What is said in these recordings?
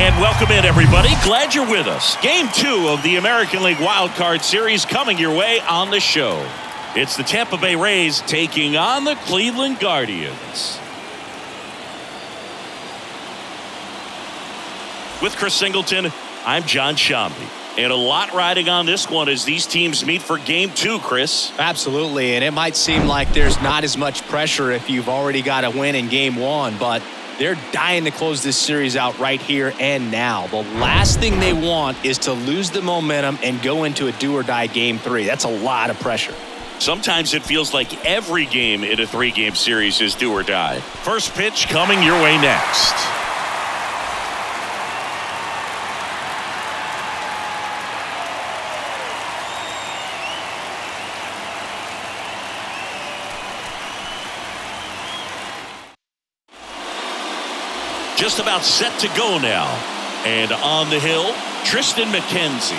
And welcome in, everybody. Glad you're with us. Game 2 of the American League Wild Card Series coming your way on the show. It's the Tampa Bay Rays taking on the Cleveland Guardians. With Chris Singleton, I'm John Shambi. And a lot riding on this one as these teams meet for Game 2, Chris. Absolutely, and it might seem like there's not as much pressure if you've already got a win in Game 1, but they're dying to close this series out right here and now. The last thing they want is to lose the momentum and go into a do-or-die Game 3. That's a lot of pressure. Sometimes it feels like every game in a 3-game series is do or die. First pitch coming your way next. Just about set to go now. And on the hill, Tristan McKenzie.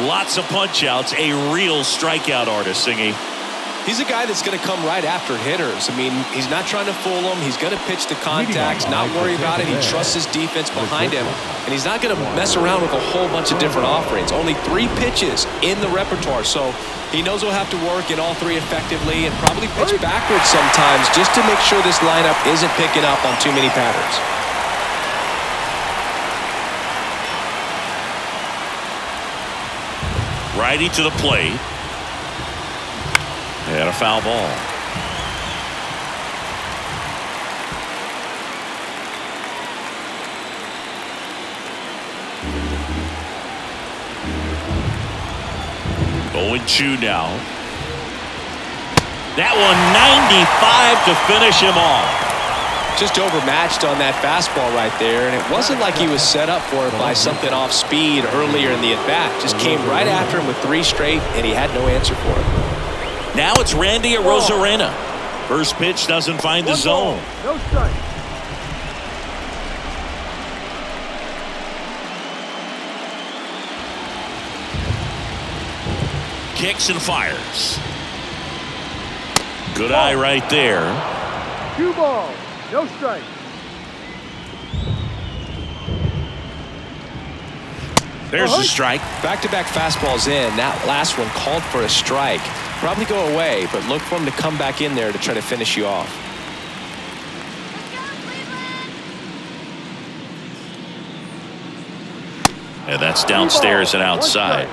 Lots of punch-outs, a real strikeout artist, Singy. He's a guy that's going to come right after hitters. I mean, he's not trying to fool them. He's going to pitch the contacts, not worry about it. He trusts his defense behind him. And he's not going to mess around with a whole bunch of different offerings. Only 3 pitches in the repertoire. So he knows he'll have to work in all 3 effectively and probably pitch backwards sometimes just to make sure this lineup isn't picking up on too many patterns. Righty to the plate. And a foul ball. Going 2 now. That one 95 to finish him off. Just overmatched on that fastball right there, and it wasn't like he was set up for it by something off speed earlier in the at-bat. Just came right after him with 3 straight, and he had no answer for it. Now it's Randy Arozarena. First pitch doesn't find the zone. No strike. Kicks and fires. Good eye right there. 2 balls. No strike. There's the strike. Back-to-back fastballs in. That last one called for a strike. Probably go away, but look for him to come back in there to try to finish you off. And that's downstairs and outside.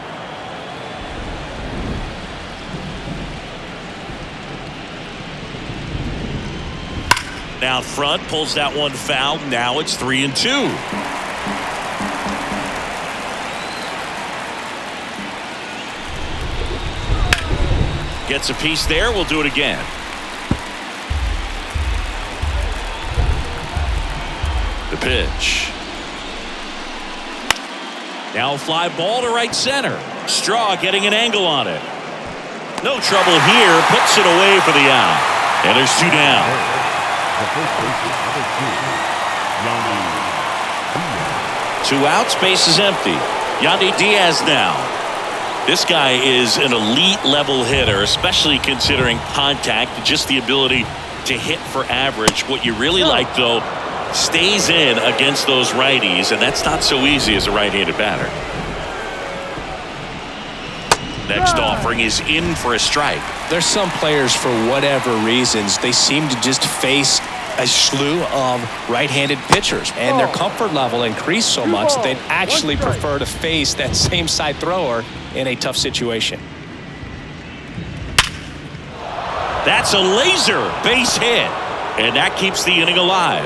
Out front, pulls that one foul. Now it's 3-2. Gets a piece there. We'll do it again. The pitch. Now a fly ball to right center. Straw getting an angle on it. No trouble here. Puts it away for the out. And there's 2 down. Two outs, base is empty. Yandy Diaz now. This guy is an elite level hitter, especially considering contact, just the ability to hit for average. What you really like, though, stays in against those righties, and that's not so easy as a right-handed batter. Next offering is in for a strike. There's some players, for whatever reasons, they seem to just face a slew of right-handed pitchers, and their comfort level increased so much that they'd actually prefer to face that same side thrower in a tough situation. That's a laser base hit, and that keeps the inning alive.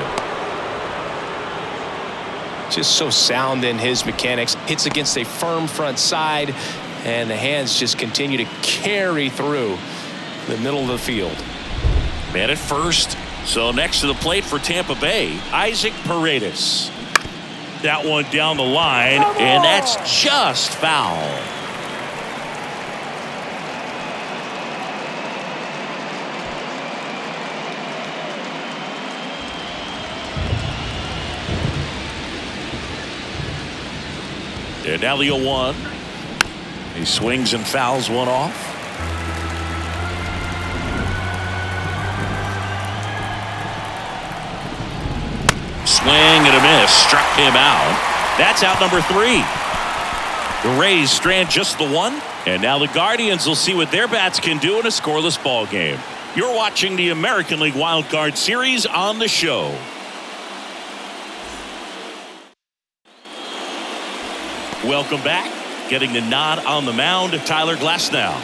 Just so sound in his mechanics. Hits against a firm front side, and the hands just continue to carry through the middle of the field. Man at first. So next to the plate for Tampa Bay, Isaac Paredes. That one down the line, and that's just foul. And now the 0-1. He swings and fouls one off. Swing and a miss. Struck him out. That's out number 3. The Rays strand just the one, and now the Guardians will see what their bats can do in a scoreless ball game. You're watching the American League Wild Card Series on the show. Welcome back. Getting the nod on the mound, Tyler Glasnow.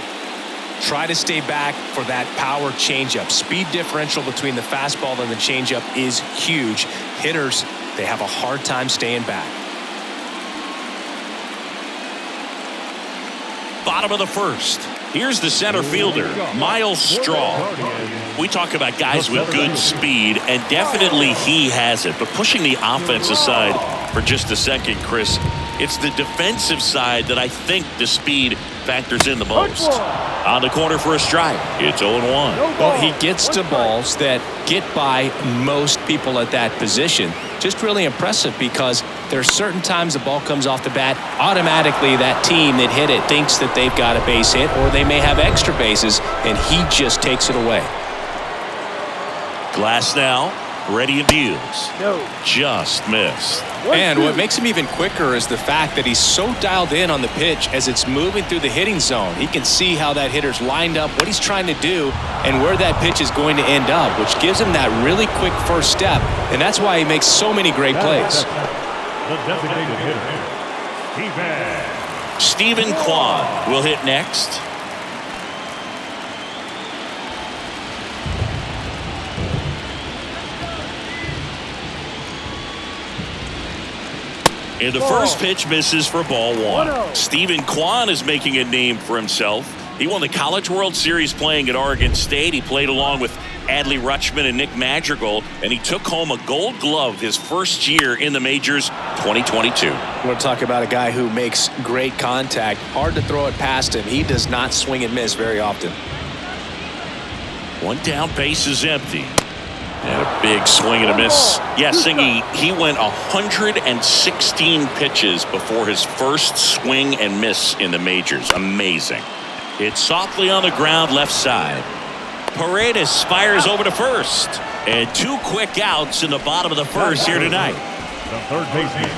Try to stay back for that power changeup. Speed differential between the fastball and the changeup is huge. Hitters, they have a hard time staying back. Bottom of the first. Here's the center fielder, Miles Straw. We talk about guys with good speed, and definitely he has it. But pushing the offense aside for just a second, Chris, it's the defensive side that I think the speed factors in the most. On the corner for a strike. It's 0-1. Well, he gets to balls that get by most people at that position. Just really impressive because there are certain times the ball comes off the bat, automatically that team that hit it thinks that they've got a base hit, or they may have extra bases, and he just takes it away. Glasnow, ready and deals. No. Just missed. And what makes him even quicker is the fact that he's so dialed in on the pitch as it's moving through the hitting zone. He can see how that hitter's lined up, what he's trying to do, and where that pitch is going to end up, which gives him that really quick first step, and that's why he makes so many great plays. The designated hitter, Stephen Kwan will hit next. And the first pitch misses for ball 1. Stephen Kwan is making a name for himself. He won the College World Series playing at Oregon State. He played along with Adley Rutschman and Nick Madrigal, and he took home a Gold Glove his first year in the majors, 2022. We're talking about a guy who makes great contact. Hard to throw it past him. He does not swing and miss very often. One down, base is empty. And a big swing and a miss. Yeah, Singy, he went 116 pitches before his first swing and miss in the majors. Amazing. It's softly on the ground left side. Paredes fires over to first. And 2 quick outs in the bottom of the first here tonight. the third baseman,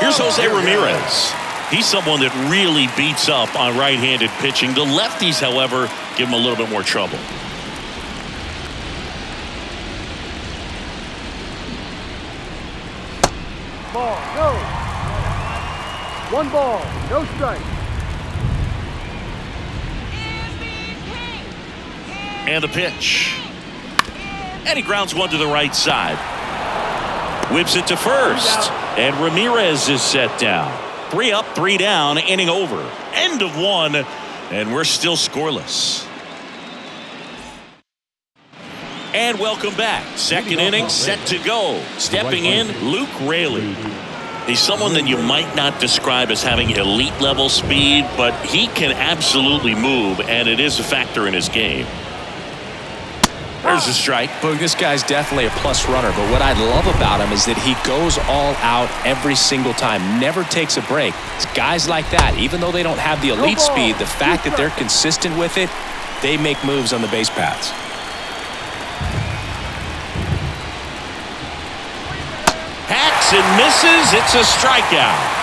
Here's Jose Ramirez. He's someone that really beats up on right-handed pitching. The lefties, however, give him a little bit more trouble. Ball, go. 1 ball, no strike. And the pitch. And he grounds one to the right side. Whips it to first. And Ramirez is set down. 3 up, 3 down, inning over. End of 1, and we're still scoreless. And welcome back. Second inning set to go. Stepping in, Luke Raley. He's someone that you might not describe as having elite level speed, but he can absolutely move, and it is a factor in his game. There's a strike. Well, this guy's definitely a plus runner, but what I love about him is that he goes all out every single time, never takes a break. It's guys like that, even though they don't have the elite speed, the fact that they're consistent with it, they make moves on the base paths. Hacks and misses. It's a strikeout.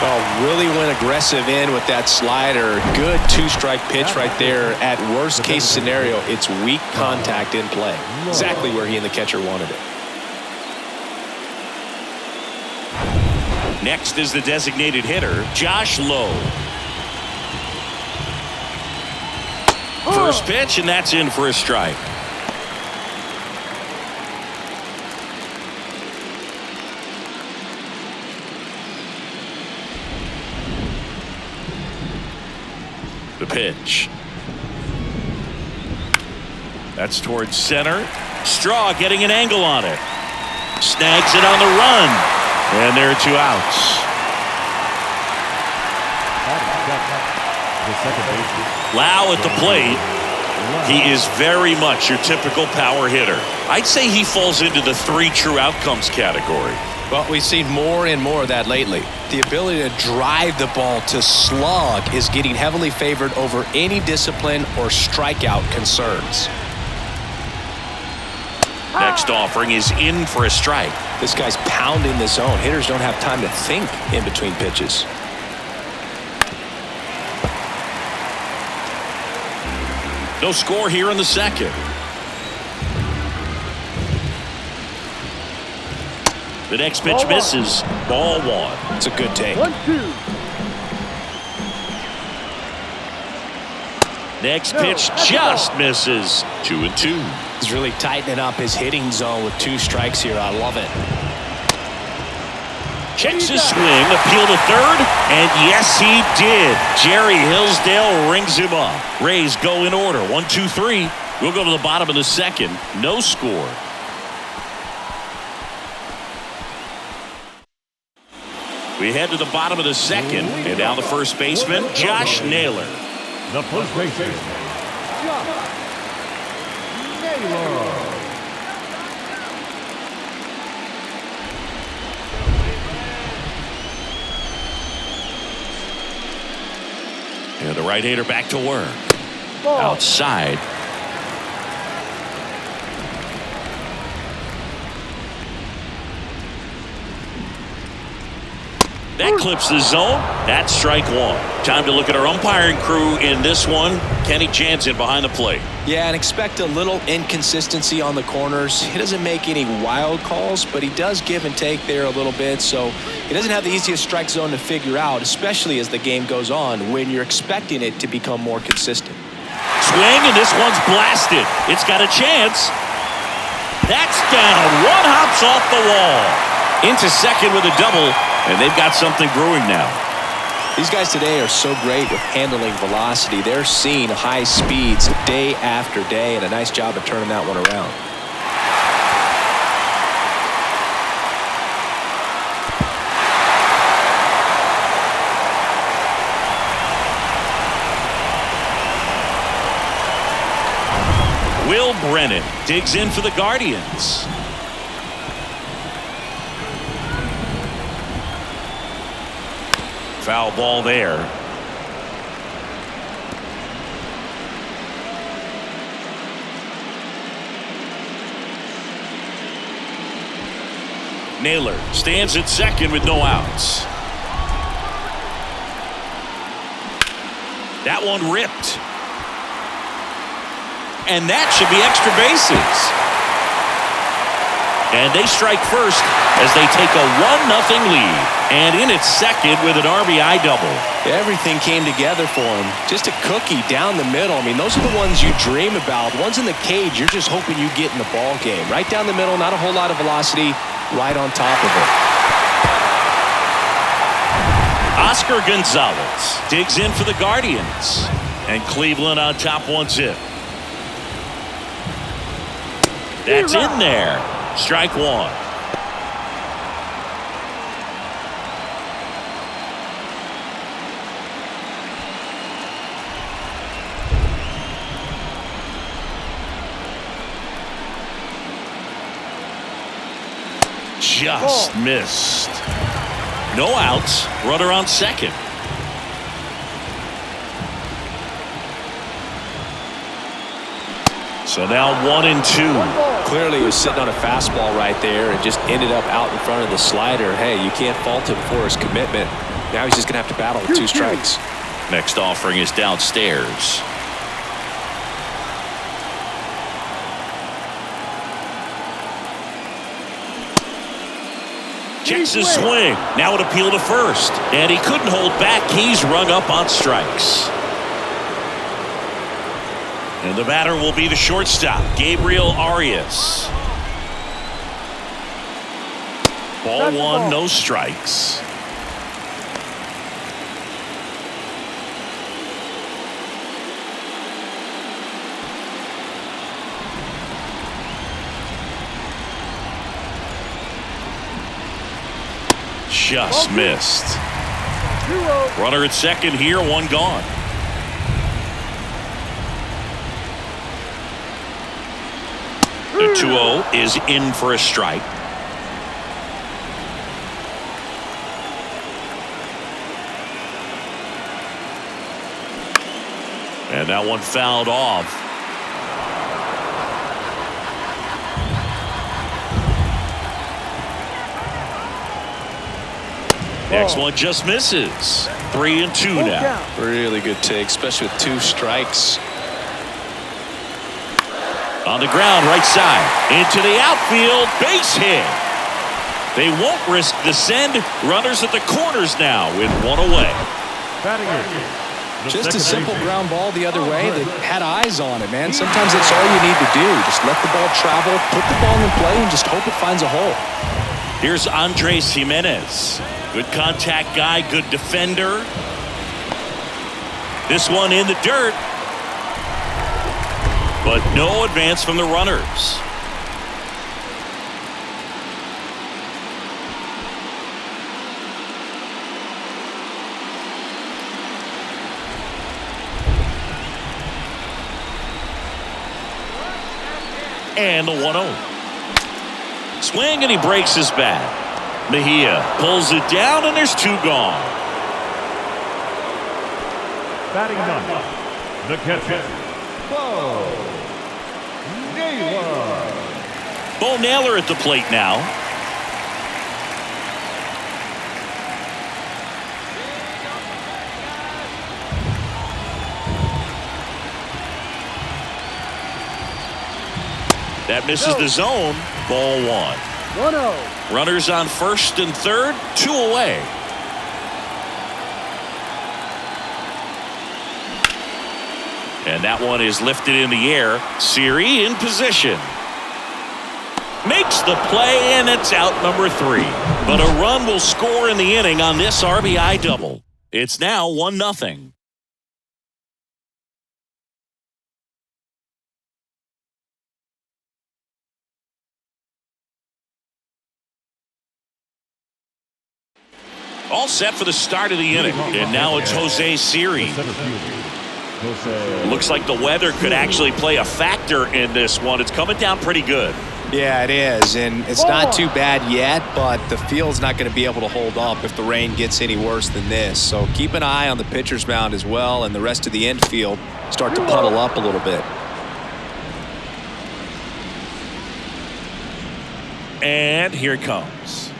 Oh, really went aggressive in with that slider. Good 2-strike pitch right there. At worst case scenario, it's weak contact in play. Exactly where he and the catcher wanted it. Next is the designated hitter, Josh Lowe. First pitch, and that's in for a strike. The pitch. That's towards center. Straw getting an angle on it. Snags it on the run. And there are 2 outs. Lau at the plate. He is very much your typical power hitter. I'd say he falls into the 3 true outcomes category. Well, we've seen more and more of that lately. The ability to drive the ball to slug is getting heavily favored over any discipline or strikeout concerns. Next offering is in for a strike. This guy's pounding the zone. Hitters don't have time to think in between pitches. No score here in the second. The next pitch misses. Ball one. It's a good take. 1-2. Next pitch just misses. 2-2. He's really tightening up his hitting zone with 2 strikes here. I love it. Checks his swing, appeal to third, and yes, he did. Jerry Hillsdale rings him up. Rays go in order. 1-2-3. We'll go to the bottom of the second. No score. We head to the bottom of the second, and now the first baseman, Josh Naylor. The first baseman, Naylor. And the right-hander back to work. Ball. Outside. That clips the zone. That's strike one. Time to look at our umpiring crew in this one. Kenny Jansen behind the plate. Yeah, and expect a little inconsistency on the corners. He doesn't make any wild calls, but he does give and take there a little bit, so he doesn't have the easiest strike zone to figure out, especially as the game goes on when you're expecting it to become more consistent. Swing, and this one's blasted. It's got a chance. That's down. One hops off the wall. Into second with a double, and they've got something brewing now. These guys today are so great with handling velocity. They're seeing high speeds day after day, and a nice job of turning that one around. Will Brennan digs in for the Guardians. Foul ball there. Naylor stands at second with no outs. That one ripped. And that should be extra bases. And they strike first as they take a 1-0 lead. And in its second with an RBI double. Everything came together for him. Just a cookie down the middle. I mean, those are the ones you dream about. Ones in the cage, you're just hoping you get in the ball game. Right down the middle, not a whole lot of velocity, right on top of it. Oscar Gonzalez digs in for the Guardians. And Cleveland on top 1-0. That's in there. Strike one. Just missed. No outs. Runner on second. So now 1-2. Clearly he was sitting on a fastball right there and just ended up out in front of the slider. Hey, you can't fault him for his commitment. Now he's just going to have to battle with 2 strikes. Next offering is downstairs. Checks his swing. Now an appeal to first. And he couldn't hold back. He's rung up on strikes. And the batter will be the shortstop, Gabriel Arias. Ball one, no strikes. Just missed. Runner at second here, one gone. The 2-0 is in for a strike. And that one fouled off. Next one just misses. 3-2 now. Really good take, especially with 2 strikes. On the ground, right side. Into the outfield. Base hit. They won't risk the send. Runners at the corners now with 1 away. Batting it. Just a simple ground ball the other way that had eyes on it, man. Sometimes that's all you need to do. Just let the ball travel, put the ball in play, and just hope it finds a hole. Here's Andres Jimenez. Good contact guy, good defender. This one in the dirt. But no advance from the runners. And the 1-0. Swing and he breaks his bat. Mejia pulls it down and there's 2 gone. Batting 9. The catcher. Bo Naylor at the plate now. That misses the zone. Ball 1. 1-0. Runners on first and third, 2 away. And that one is lifted in the air. Siri in position. Makes the play, and it's out number 3. But a run will score in the inning on this RBI double. It's now 1-0. All set for the start of the inning. And now it's Jose Siri. Looks like the weather could actually play a factor in this one. It's coming down pretty good. Yeah, it is, and it's not too bad yet, but the field's not going to be able to hold up if the rain gets any worse than this. So keep an eye on the pitcher's mound as well, and the rest of the infield start to puddle up a little bit. And here it comes.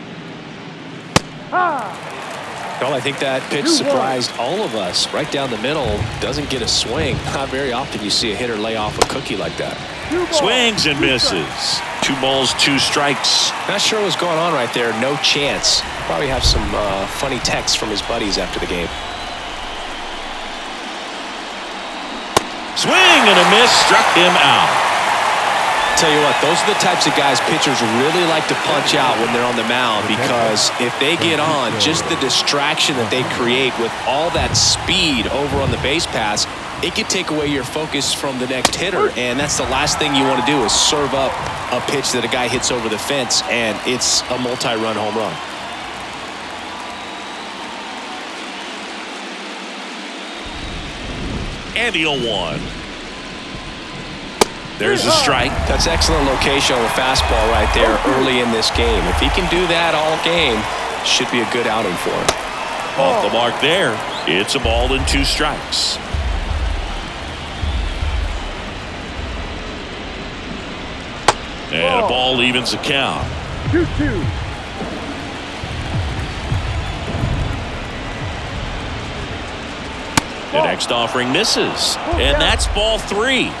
Well, I think that pitch surprised all of us. Right down the middle, doesn't get a swing. Not very often you see a hitter lay off a cookie like that. Swings and misses. 2 balls, 2 strikes. Not sure what's going on right there. No chance. Probably have some funny texts from his buddies after the game. Swing and a miss, struck him out. Tell you what, those are the types of guys pitchers really like to punch out when they're on the mound, because if they get on, just the distraction that they create with all that speed over on the base pass, it could take away your focus from the next hitter, and that's the last thing you want to do is serve up a pitch that a guy hits over the fence, and it's a multi-run home run. And the 0-1. There's a strike. That's excellent location on the fastball right there early in this game. If he can do that all game, should be a good outing for him. Off the mark there. It's a ball and 2 strikes. And a ball evens the count. 2-2. The next offering misses. And that's ball 3.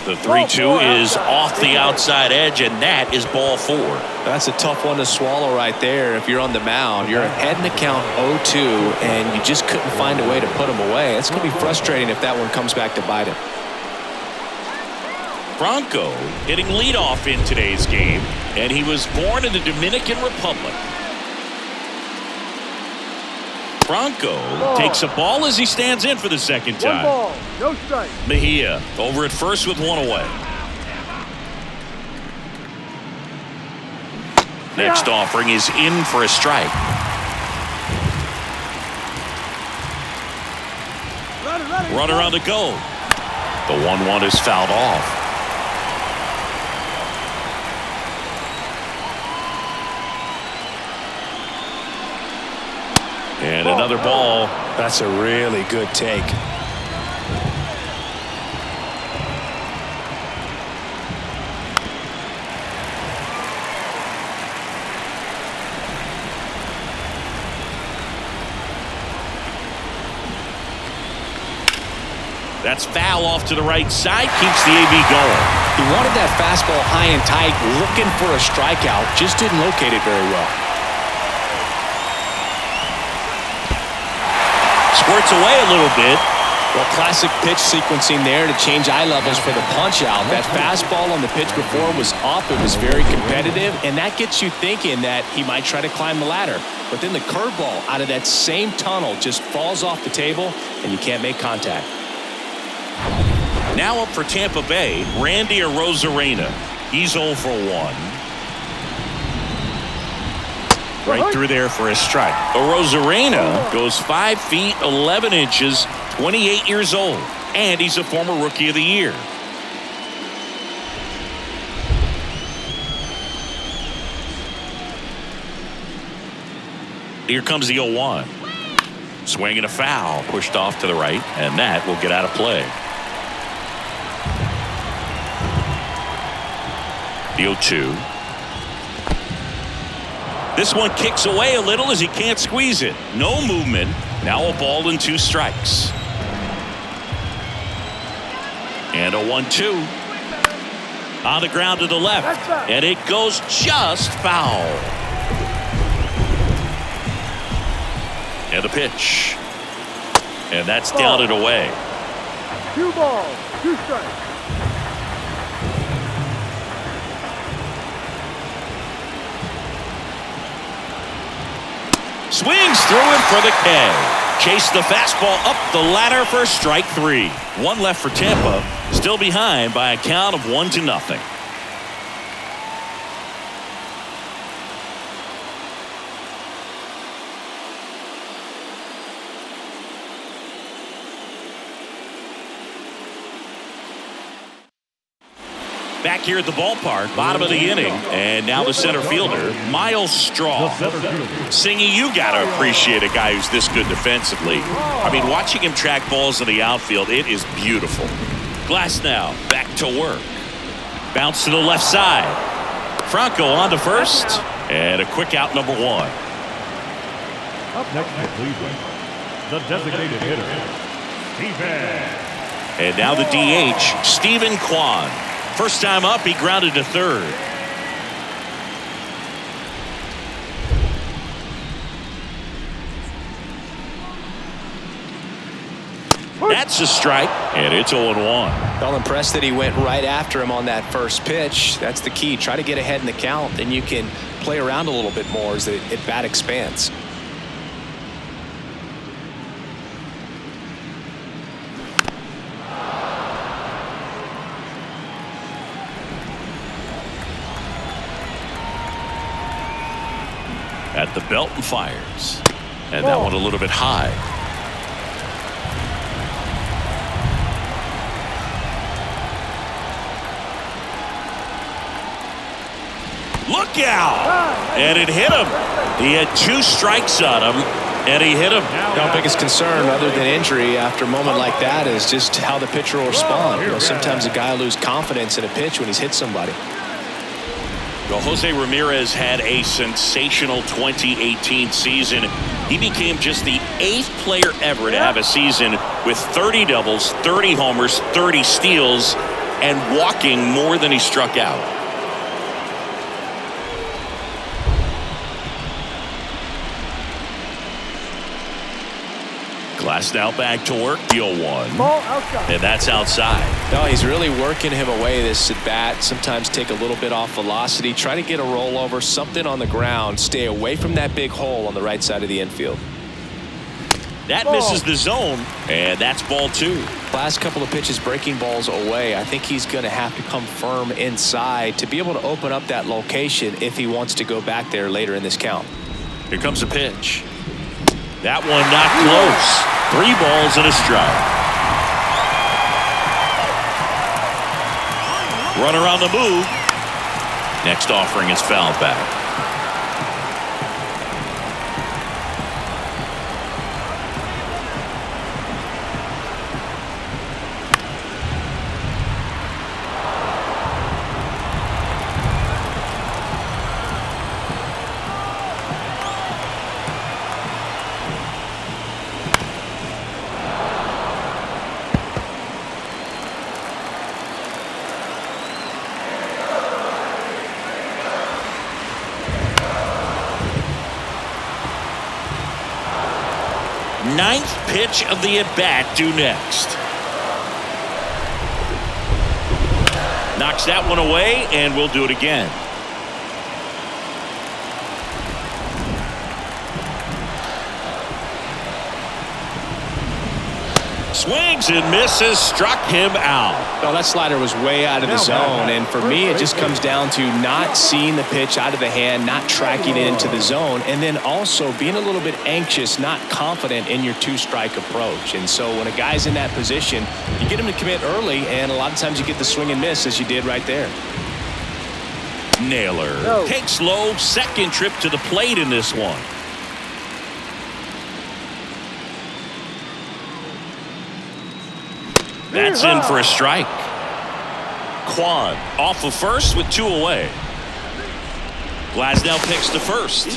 The 3-2 is off the outside edge, and that is ball 4. That's a tough one to swallow right there. If you're on the mound, you're ahead in the count 0-2, and you just couldn't find a way to put him away. It's going to be frustrating if that one comes back to bite him. Franco hitting leadoff in today's game, and he was born in the Dominican Republic. Franco takes a ball as he stands in for the second time. 1 ball, no strike. Mejia over at first with 1 away. Next offering is in for a strike. Runner on the go. The 1-1 is fouled off. And another ball. That's a really good take. That's foul off to the right side. Keeps the AB going. He wanted that fastball high and tight, looking for a strikeout. Just didn't locate it very well. Squirts away a little bit. Well, classic pitch sequencing there to change eye levels for the punch out. That fastball on the pitch before was up. It was very competitive, and that gets you thinking that he might try to climb the ladder. But then the curveball out of that same tunnel just falls off the table, and you can't make contact. Now up for Tampa Bay, Randy Arozarena. He's 0 for 1. Right through there for a strike. Arozarena goes 5 feet 11 inches, 28 years old, and he's a former Rookie of the Year. Here comes the 0-1. Swing and a foul, pushed off to the right, and that will get out of play. The 0-2. This one kicks away a little as he can't squeeze it. No movement. Now a ball and 2 strikes. And a 1-2. On the ground to the left. And it goes just foul. And the pitch. And that's down and away. 2 balls, 2 strikes. Swings through him for the K. Chase the fastball up the ladder for strike 3. 1 left for Tampa. Still behind by a count of 1-0. Back here at the ballpark, bottom of the inning, and now the center fielder, Miles Straw. Singy, you got to appreciate a guy who's this good defensively. I mean, watching him track balls in the outfield, it is beautiful. Glass now, back to work. Bounce to the left side. Franco on to first, and a quick out, number 1. Up next for Cleveland, the designated hitter, Steven. And now the DH, Stephen Kwan. First time up, he grounded to third. That's a strike, and it's 0-1. Well, impressed that he went right after him on that first pitch. That's the key. Try to get ahead in the count, then you can play around a little bit more as the at-bat expands. At the belt and fires. And that one a little bit high. Look out! And it hit him. He had 2 strikes on him, and he hit him. The biggest concern, other than injury, after a moment like that is just how the pitcher will respond. You know, sometimes a guy will lose confidence in a pitch when he's hit somebody. Well, Jose Ramirez had a sensational 2018 season. He became just the 8th player ever to have a season with 30 doubles, 30 homers, 30 steals, and walking more than he struck out. Glass now back to work. The 0-1. And that's outside. No, he's really working him away this at bat. Sometimes take a little bit off velocity. Try to get a rollover, something on the ground. Stay away from that big hole on the right side of the infield. That misses the zone, and that's ball 2. Last couple of pitches breaking balls away. I think he's going to have to come firm inside to be able to open up that location if he wants to go back there later in this count. Here comes a pitch. That one not close. 3 balls and a strike. Runner on the move. Next offering is fouled back. Ninth pitch of the at-bat due next. Knocks that one away, and we'll do it again. Swings and misses, struck him out. Oh, that slider was way out of the zone, and for me, it just comes down to not seeing the pitch out of the hand, not tracking it into the zone, and then also being a little bit anxious, not confident in your two-strike approach. And so when a guy's in that position, you get him to commit early, and a lot of times you get the swing and miss, as you did right there. Naylor takes low, second trip to the plate in this one. That's in for a strike. Quan off of first with 2 away. Glasnow picks to first.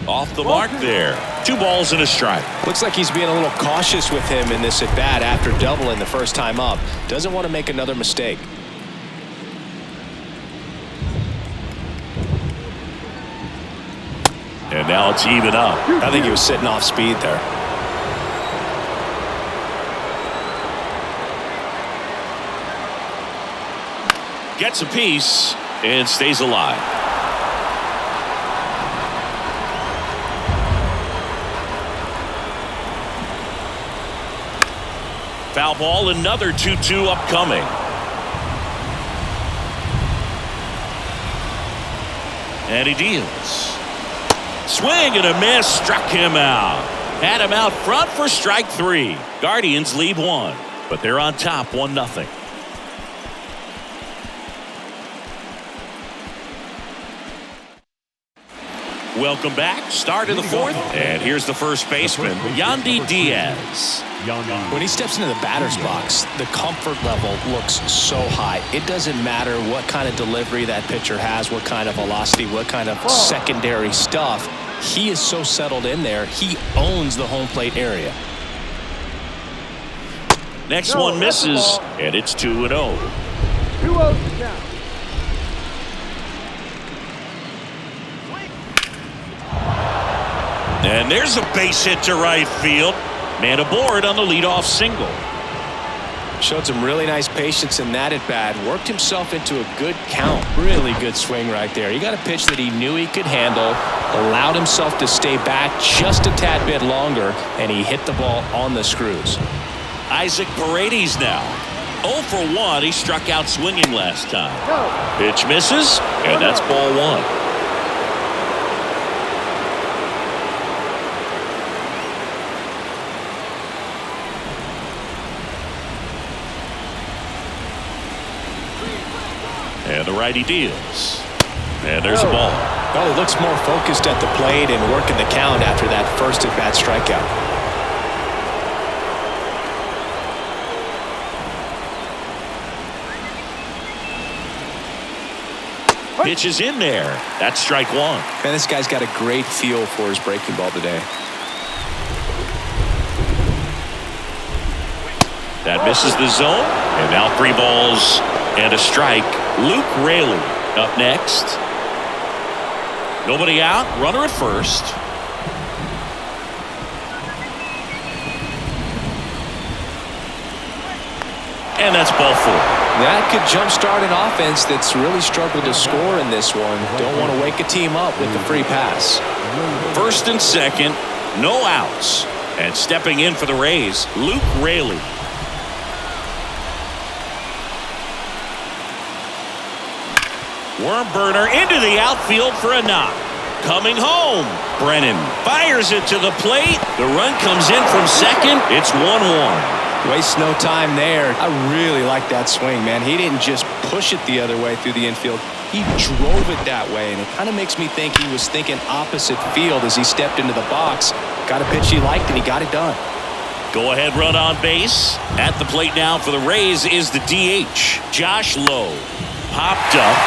Off the mark there. 2 balls and a strike. Looks like he's being a little cautious with him in this at-bat after doubling the first time up. Doesn't want to make another mistake. And now it's even up. I think he was sitting off speed there. Gets a piece and stays alive. Foul ball, another 2-2 upcoming. And he deals. Swing and a miss, struck him out. Had him out front for strike 3. Guardians lead 1, but they're on top 1-0. Welcome back. Start of the 4th, and here's the first baseman, Yandy Diaz. When he steps into the batter's box, the comfort level looks so high. It doesn't matter what kind of delivery that pitcher has, what kind of velocity, what kind of secondary stuff. He is so settled in there. He owns the home plate area. Next one misses, and it's 2-0. 2-0 to count. And there's a base hit to right field. Man aboard on the leadoff single. Showed some really nice patience in that at-bat. Worked himself into a good count. Really good swing right there. He got a pitch that he knew he could handle, allowed himself to stay back just a tad bit longer, and he hit the ball on the screws. Isaac Paredes now. 0 for 1. He struck out swinging last time. Pitch misses, and that's ball 1. And the righty deals. And there's a ball. Well, he looks more focused at the plate and working the count after that first at-bat strikeout. Pitch is in there. That's strike 1. Man, this guy's got a great feel for his breaking ball today. That misses the zone. And now 3 balls and a strike. Luke Raley up next. Nobody out. Runner at first. And that's ball 4. That could jumpstart an offense that's really struggled to score in this one. Don't want to wake a team up with the free pass. First and second, no outs. And stepping in for the Rays, Luke Raley. Worm burner into the outfield for a knock. Coming home, Brennan fires it to the plate. The run comes in from second. It's 1-1. Wastes no time there. I really like that swing, man. He didn't just push it the other way through the infield. He drove it that way, and it kind of makes me think he was thinking opposite field as he stepped into the box. Got a pitch he liked, and he got it done. Go ahead run on base. At the plate now for the Rays is the DH, Josh Lowe. Popped up,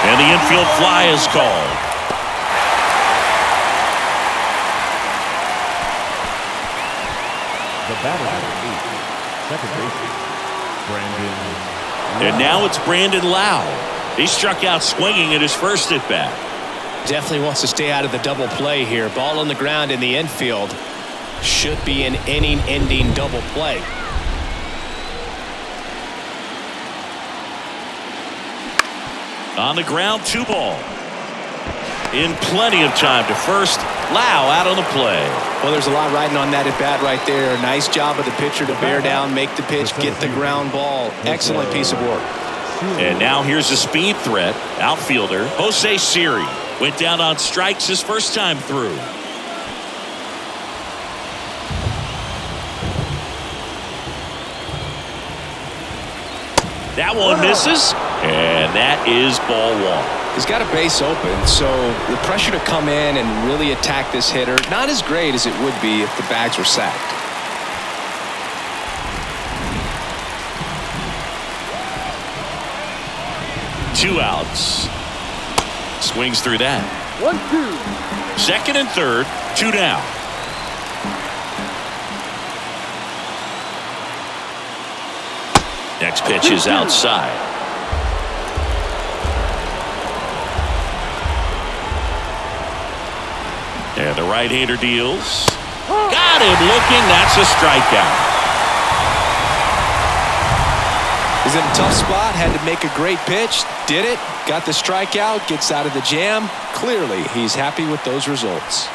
and the infield fly is called. The batter, second baseman, Brandon And now it's Brandon Lau. He struck out swinging at his first at bat. Definitely wants to stay out of the double play here. Ball on the ground in the infield. Should be an inning-ending double play. On the ground, 2 ball. In plenty of time to first. Lau out on the play. Well, there's a lot riding on that at bat right there. Nice job of the pitcher to bear down, make the pitch, get the ground ball. Excellent piece of work. And now here's a speed threat. Outfielder Jose Siri went down on strikes his first time through. That one misses, and that is ball 1. He's got a base open, so the pressure to come in and really attack this hitter, not as great as it would be if the bags were sacked. Two outs. Swings through that. 1-2. Second and third, 2 down. Next pitch is outside. And the right-hander deals. Got him looking. That's a strikeout. He's in a tough spot. Had to make a great pitch. Did it. Got the strikeout. Gets out of the jam. Clearly, he's happy with those results.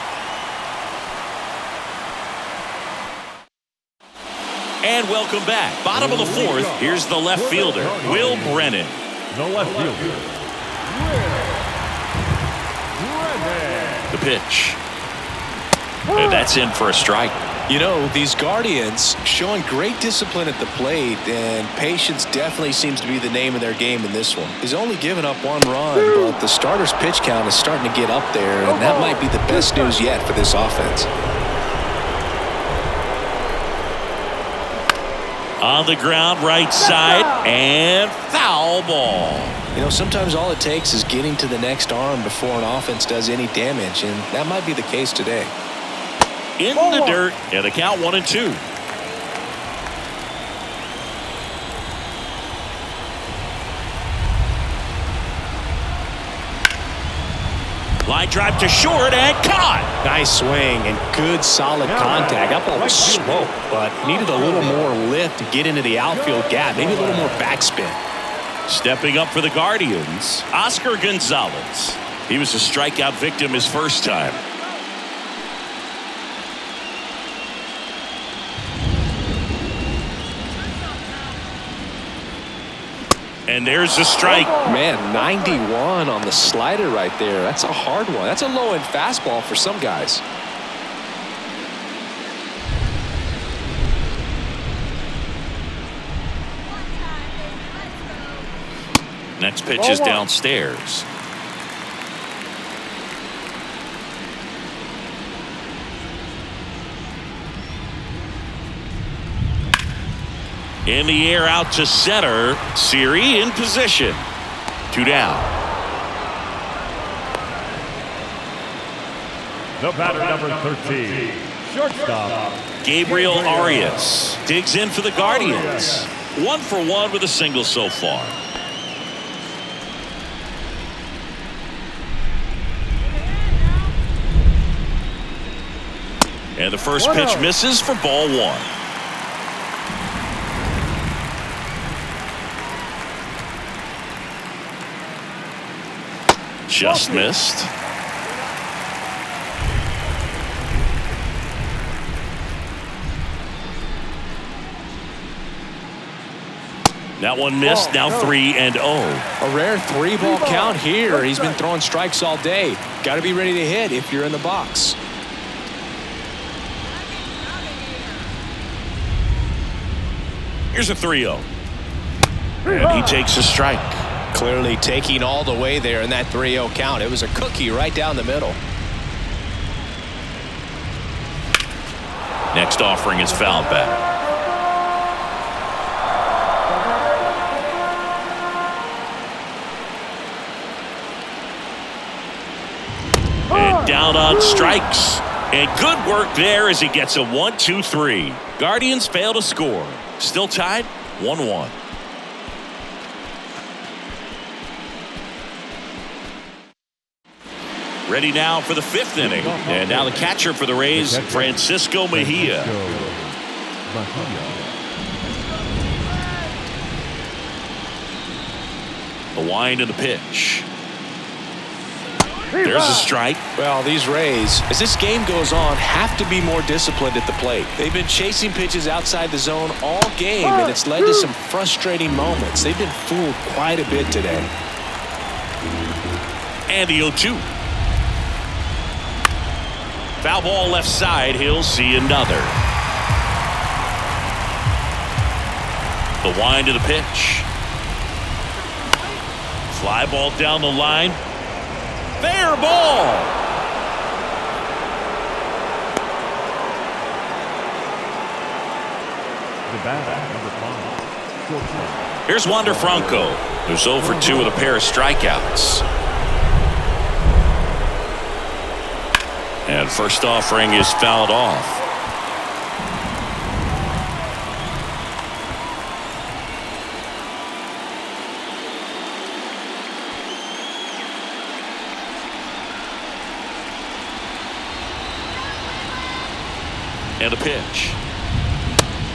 And welcome back. Bottom of the 4th. Here's the left fielder, Will Brennan. The left fielder, The pitch. And that's in for a strike. You know, these Guardians showing great discipline at the plate, and patience definitely seems to be the name of their game in this one. He's only given up 1 run, but the starter's pitch count is starting to get up there, and that might be the best news yet for this offense. On the ground, right side, and foul ball. You know, sometimes all it takes is getting to the next arm before an offense does any damage, and that might be the case today. In the dirt, and the count 1-2. Line drive to short and caught. Nice swing and good solid contact. That ball was smoked, but needed a little more lift to get into the outfield gap. Maybe a little more backspin. Stepping up for the Guardians, Oscar Gonzalez. He was a strikeout victim his first time. And there's a strike. Man, 91 on the slider right there. That's a hard one. That's a low-end fastball for some guys. Next pitch is downstairs. In the air out to center. Siri in position. 2 down. the batter number 13, shortstop, Gabriel Arias digs in for the Guardians. 1 for 1 with a single so far. And the first pitch misses for ball 1. Just missed. That one missed. Now 3-0. A rare 3-ball count here. He's been throwing strikes all day. Got to be ready to hit if you're in the box. Here's a 3-0. And he takes a strike. Clearly taking all the way there in that 3-0 count. It was a cookie right down the middle. Next offering is fouled back. And down on strikes. And good work there as he gets a 1-2-3. Guardians fail to score. Still tied 1-1. Ready now for the 5th inning. And now the catcher for the Rays, Francisco Mejia. The wind and the pitch. There's a strike. Well, these Rays, as this game goes on, have to be more disciplined at the plate. They've been chasing pitches outside the zone all game, and it's led to some frustrating moments. They've been fooled quite a bit today. And the 0-2. Foul ball left side. He'll see another. The wind of the pitch. Fly ball down the line. Fair ball. Here's Wander Franco, who's 0 for 2 with a pair of strikeouts. And first offering is fouled off. And a pitch.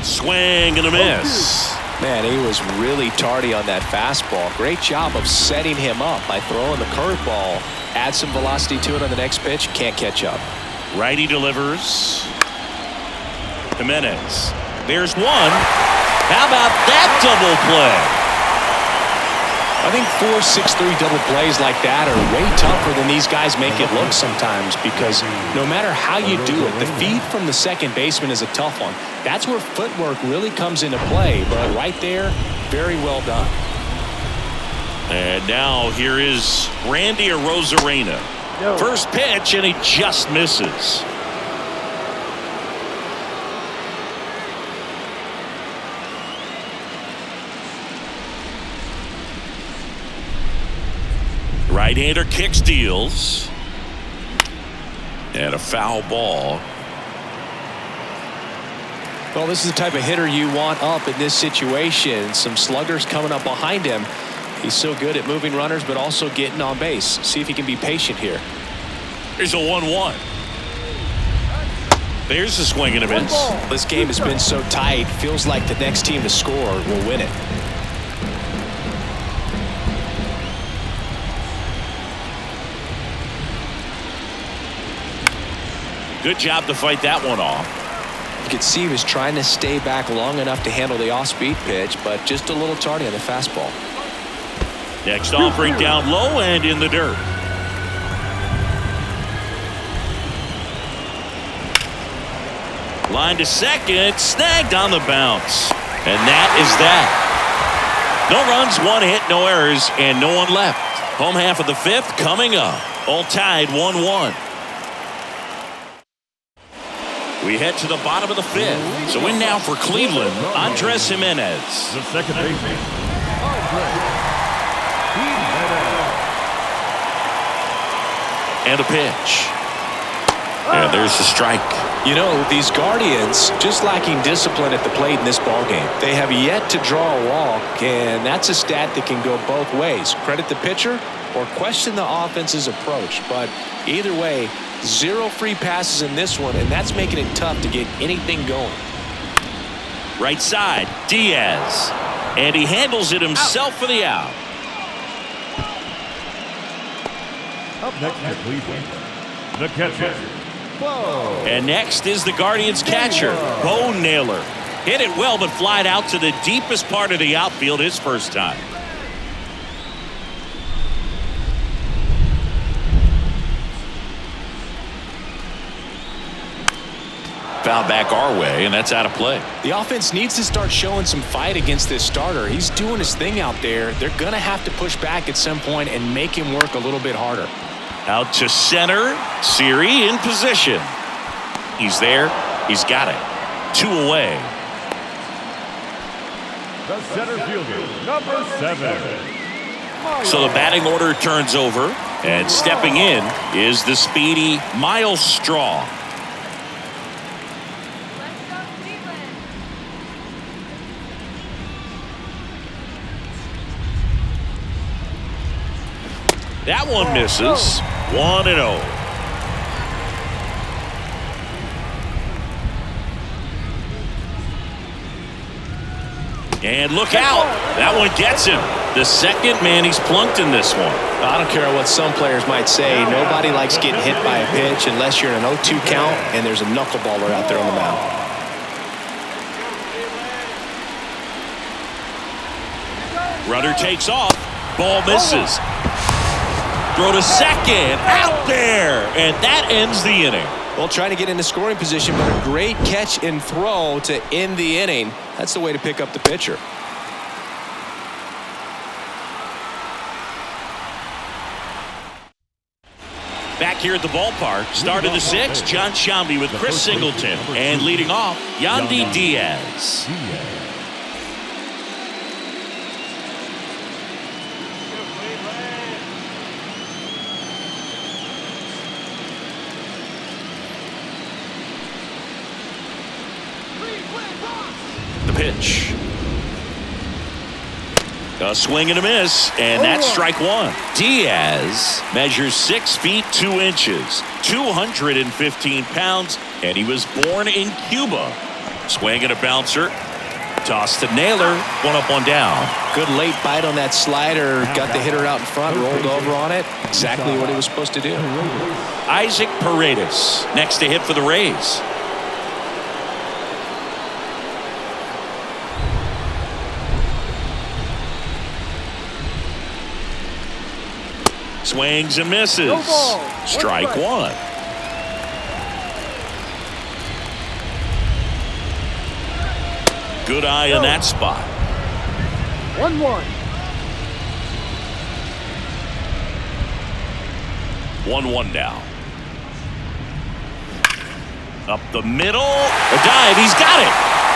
Swing and a miss. Man, he was really tardy on that fastball. Great job of setting him up by throwing the curveball. Add some velocity to it on the next pitch. Can't catch up. Righty delivers. Jimenez. There's one. How about that double play? I think 4-6-3 double plays like that are way tougher than these guys make it look sometimes, because no matter how you do it, the feed from the second baseman is a tough one. That's where footwork really comes into play, but right there, very well done. And now here is Randy Arozarena. First pitch, and he just misses. Right-hander kick steals. And a foul ball. Well, this is the type of hitter you want up in this situation. Some sluggers coming up behind him. He's so good at moving runners, but also getting on base. See if he can be patient here. Here's a 1-1. There's a swing and a miss. This game has been so tight. Feels like the next team to score will win it. Good job to fight that one off. You could see he was trying to stay back long enough to handle the off-speed pitch, but just a little tardy on the fastball. Next offering down low and in the dirt. Line to second, snagged on the bounce. And that is that. No runs, 1 hit, no errors, and no one left. Home half of the 5th coming up. All tied 1-1. We head to the bottom of the 5th. So in now for Cleveland, Andres Jimenez. The second baseman, And a pitch. And there's the strike. You know, these Guardians just lacking discipline at the plate in this ballgame. They have yet to draw a walk, and that's a stat that can go both ways. Credit the pitcher or question the offense's approach. But either way, 0 free passes in this one, and that's making it tough to get anything going. Right side, Diaz. And he handles it himself for the out. up next to Cleveland, the catcher. And next is the Guardians catcher, Bo Naylor. Hit it well, but flied out to the deepest part of the outfield his first time. Foul back our way, and that's out of play. The offense needs to start showing some fight against this starter. He's doing his thing out there. They're going to have to push back at some point and make him work a little bit harder. Out to center. Siri in position. He's there. He's got it. 2 away. The center fielder, number 7. So the batting order turns over, and stepping in is the speedy Miles Straw. That one misses. 1-0. And look out. That one gets him. The second man he's plunked in this one. I don't care what some players might say. Nobody likes getting hit by a pitch unless you're in an 0-2 count and there's a knuckleballer out there on the mound. Runner takes off. Ball misses. Throw to second. Out there. And that ends the inning. Well, trying to get into scoring position, but a great catch and throw to end the inning. That's the way to pick up the pitcher. Back here at the ballpark, start of the sixth, John Shambi with Chris Singleton. And leading off, Yandy Diaz. The pitch. A swing and a miss, and that's strike one. Diaz measures 6 feet 2 inches, 215 pounds, and he was born in Cuba. Swing and a bouncer. Toss to Naylor. 1 up, 1 down. Good late bite on that slider. Got the hitter out in front, rolled over on it. Exactly what he was supposed to do. Isaac Paredes next to hit for the Rays. Swings and misses. Strike one. Good eye in that spot. 1-1. 1-1 now. Up the middle. A dive. He's got it.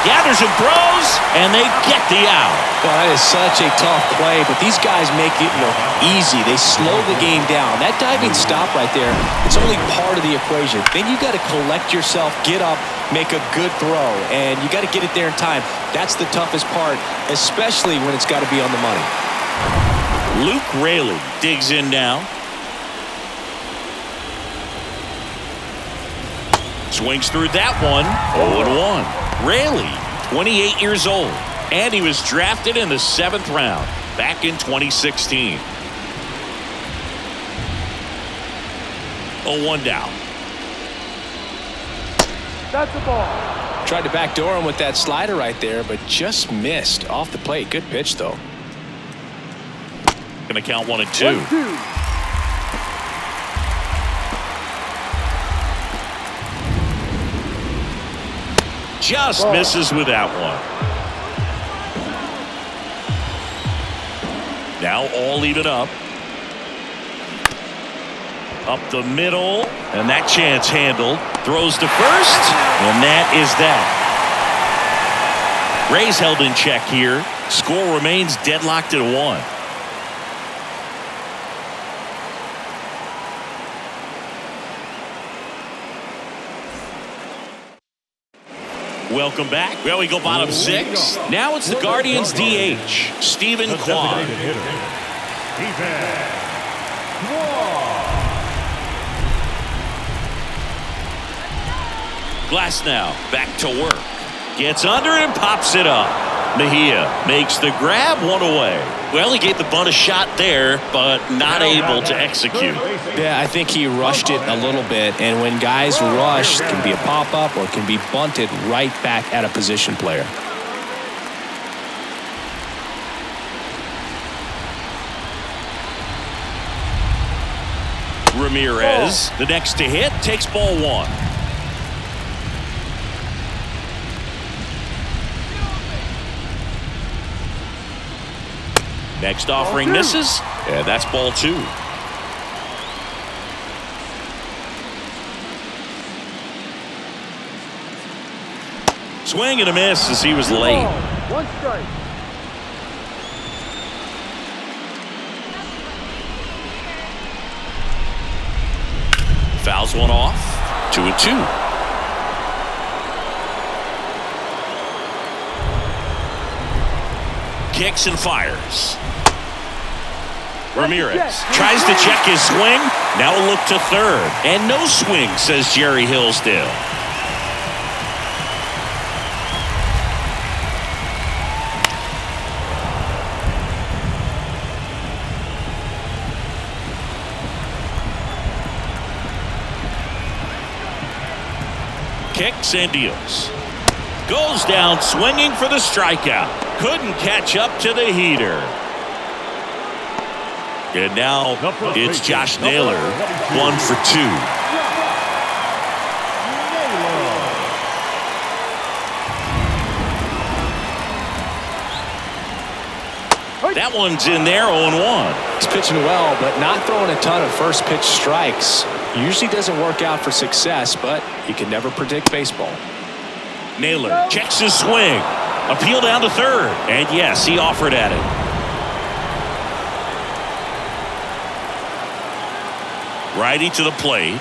Gathers and throws, and they get the out. Well, that is such a tough play, but these guys make it look easy. They slow the game down. That diving stop right there, it's only part of the equation. Then you got to collect yourself, get up, make a good throw, and you got to get it there in time. That's the toughest part, especially when it's got to be on the money. Luke Raley digs in now. Swings through that one. 0-1. Raley, 28 years old, and he was drafted in the 7th round back in 2016. 0-1 down. That's the ball. Tried to backdoor him with that slider right there, but just missed off the plate. Good pitch, though. Gonna count 1 and 2. 1-2. Just misses with that one. Now all even up. Up the middle, and that chance handled. Throws to first, and that is that. Rays held in check here. Score remains deadlocked at 1. Welcome back. Well, we go bottom 6. Now it's the Guardians DH, Stephen Kwan. Glass now back to work. Gets under it and pops it up. Mejia makes the grab, 1 away. Well, he gave the bunt a shot there, but not able to execute. Yeah, I think he rushed it a little bit, and when guys rush, it can be a pop-up or it can be bunted right back at a position player. Ramirez, the next to hit, takes ball 1. Next offering misses, and that's ball 2. Swing and a miss as he was late. 1 strike. Fouls one off. 2-2. Kicks and fires. Ramirez tries to check his swing. Now a look to third. And no swing, says Jerry Hillsdale. Kicks and deals. Goes down swinging for the strikeout. Couldn't catch up to the heater. And now it's Josh Naylor, 1 for 2. That one's in there, 0-1. He's pitching well, but not throwing a ton of first pitch strikes. Usually doesn't work out for success, but you can never predict baseball. Naylor checks his swing. Appeal down to third. And yes, he offered at it. Righty to the plate.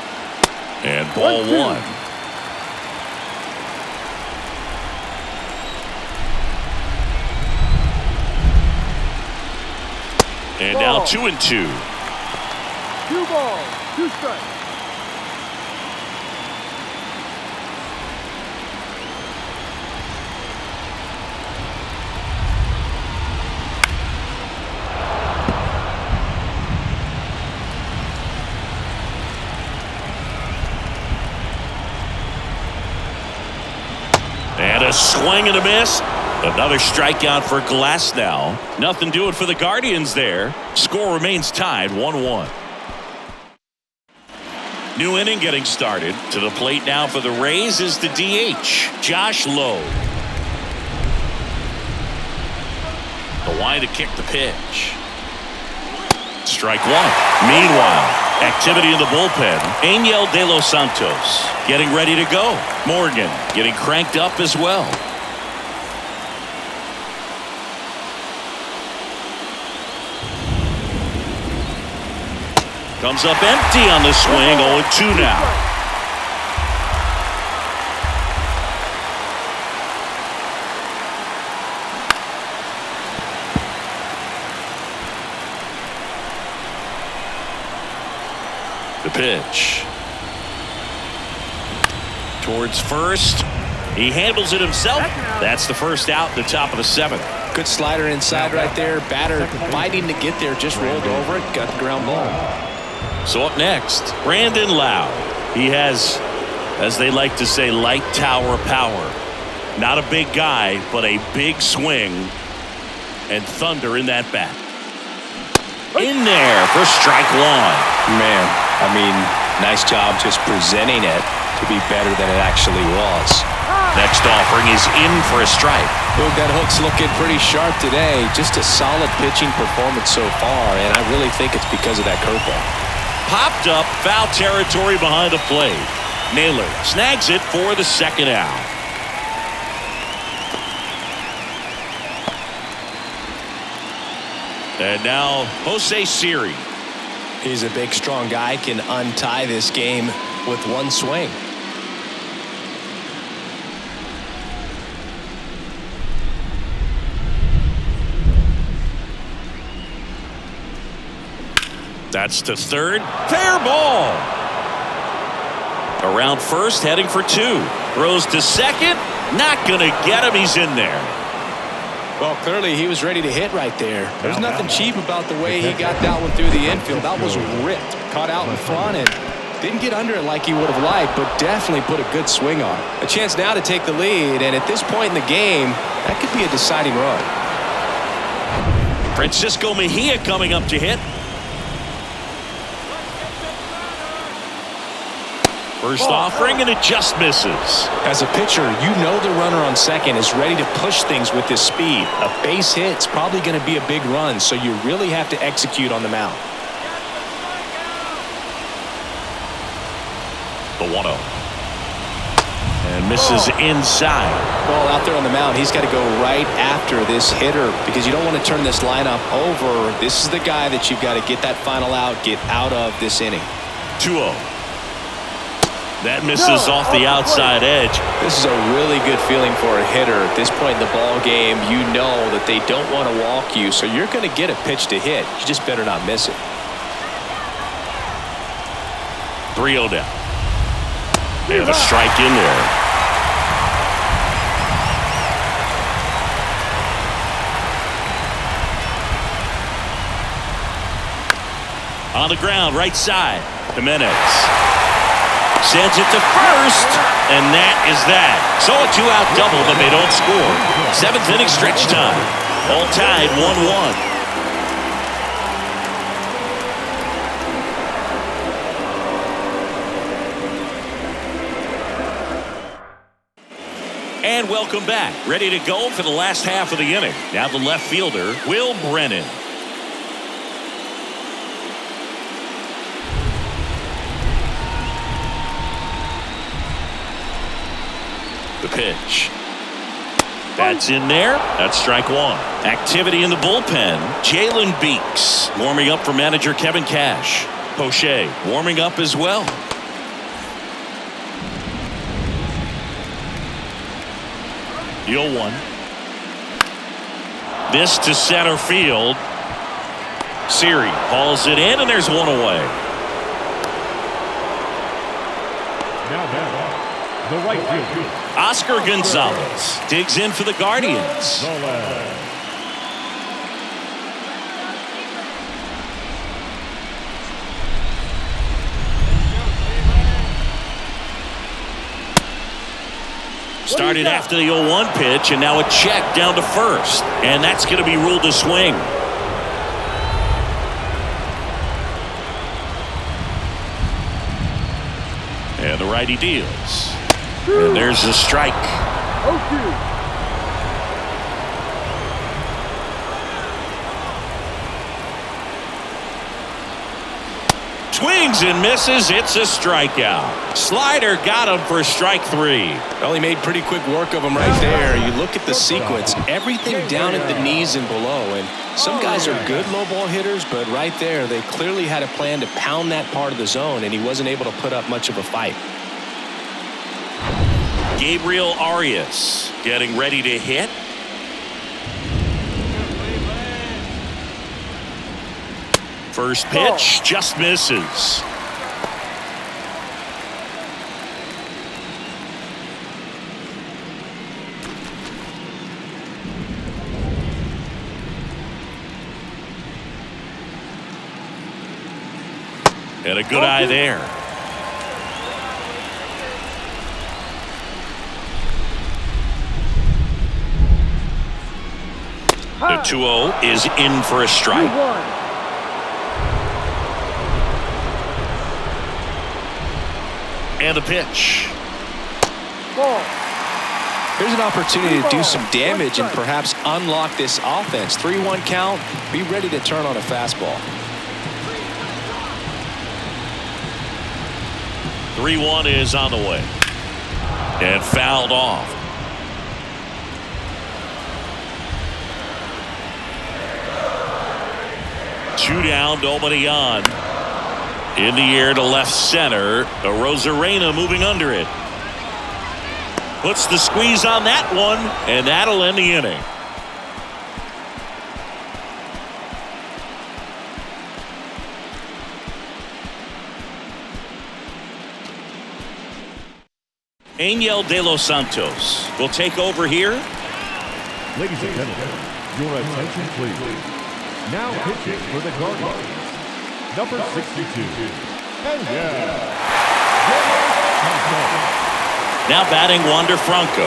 And ball 1. And now 2-2. 2 balls, 2 strikes. And a swing and a miss. Another strikeout for Glass now. Nothing doing for the Guardians there. Score remains tied 1-1. New inning getting started. To the plate now for the Rays is the DH, Josh Lowe. The line to kick the pitch. Strike 1. Meanwhile, activity in the bullpen. Angel De Los Santos getting ready to go. Morgan getting cranked up as well. Comes up empty on the swing. 0-2 now. The pitch. Towards first. He handles it himself. That's the first out, the top of the 7th. Good slider inside right there. Batter fighting to get there. Just rolled over it. Got the ground ball. So up next, Brandon Lowe. He has, as they like to say, light tower power. Not a big guy, but a big swing. And thunder in that bat. In there for strike 1. Man, I mean, nice job just presenting it to be better than it actually was. Next offering is in for a strike. Look, that hook's looking pretty sharp today. Just a solid pitching performance so far, and I really think it's because of that curveball. Popped up, foul territory behind the plate. Naylor snags it for the second out. And now Jose Siri. He's a big, strong guy, can untie this game with one swing. That's to third. Fair ball. Around first, heading for 2. Throws to second. Not going to get him. He's in there. Well, clearly he was ready to hit right there. There's nothing cheap about the way he got that one through the infield. That was ripped. Caught out in front and didn't get under it like he would have liked, but definitely put a good swing on it. A chance now to take the lead, and at this point in the game, that could be a deciding run. Francisco Mejia coming up to hit. First offering, and it just misses. As a pitcher, you know the runner on second is ready to push things with his speed. A base hit's probably going to be a big run, so you really have to execute on the mound. The 1-0. And misses inside. Well, out there on the mound, he's got to go right after this hitter because you don't want to turn this lineup over. This is the guy that you've got to get that final out, get out of this inning. 2-0. That misses off the outside edge. This is a really good feeling for a hitter. At this point in the ball game, you know that they don't want to walk you, so you're going to get a pitch to hit. You just better not miss it. 3-0 down. They have a strike in there. On the ground, right side. Jimenez sends it to first, and that is that. So a 2-out double, but they don't score. 7th inning stretch time. All tied 1-1. And welcome back. Ready to go for the last half of the inning. Now the left fielder, Will Brennan. The pitch. That's in there. That's strike one. Activity in the bullpen. Jalen Beeks warming up for manager Kevin Cash. Poche warming up as well. The 0-1. This to center field. Siri hauls it in, and there's one away. Now back, the right fielder, Oscar Gonzalez digs in for the Guardians. Started after the 0-1 pitch, and now a check down to first. And that's going to be ruled a swing. And the righty deals. And there's the strike. Swings and misses. It's a strikeout. Slider got him for strike 3. Well, he made pretty quick work of him right there. You look at the sequence, everything down at the knees and below. And some guys are good low ball hitters, but right there, they clearly had a plan to pound that part of the zone, and he wasn't able to put up much of a fight. Gabriel Arias getting ready to hit. First pitch just misses. And a good eye there. The 2-0 is in for a strike. And a pitch. Here's an opportunity to do some damage and perhaps unlock this offense. 3-1 count. Be ready to turn on a fastball. 3-1 is on the way. And fouled off. Two down, nobody on. In the air to left center. Rosarena moving under it. Puts the squeeze on that one, and that'll end the inning. Angel De Los Santos will take over here. Ladies and gentlemen, your attention please. Now pitching for the Guardians, number 62. And Now batting Wander Franco.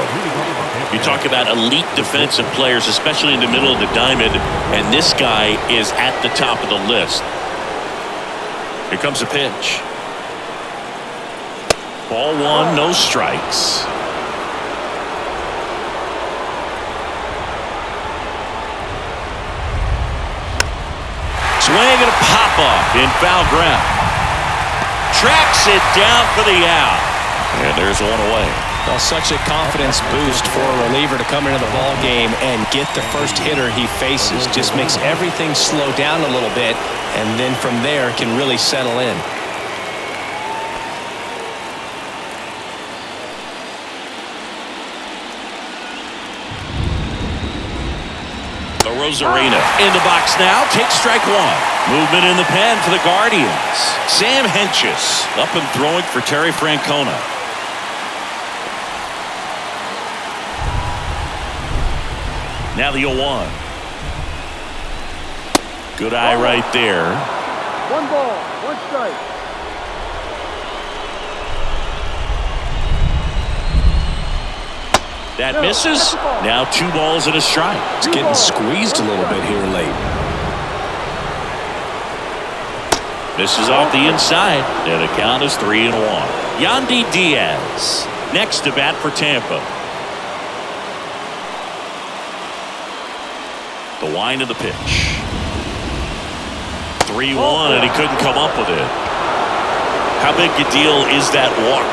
You talk about elite defensive players, especially in the middle of the diamond, and this guy is at the top of the list. Here comes a pitch. Ball one, no strikes. Swing and a pop-off in foul ground. Tracks it down for the out. And there's one away. Well, such a confidence boost for a reliever to come into the ball game and get the first hitter he faces. Just makes everything slow down a little bit, and then from there can really settle in. Rosarena in the box now. Takes strike one. Movement in the pen for the Guardians. Sam Hentges up and throwing for Terry Francona. Now the 0-1. Good eye right there. 1 ball, 1 strike. That misses. Now 2 balls and a strike. It's getting squeezed a little bit here late. Misses off the inside. And the count is 3-1. Yandy Diaz next to bat for Tampa. The wind of the pitch. 3-1, and he couldn't come up with it. How big a deal is that walk?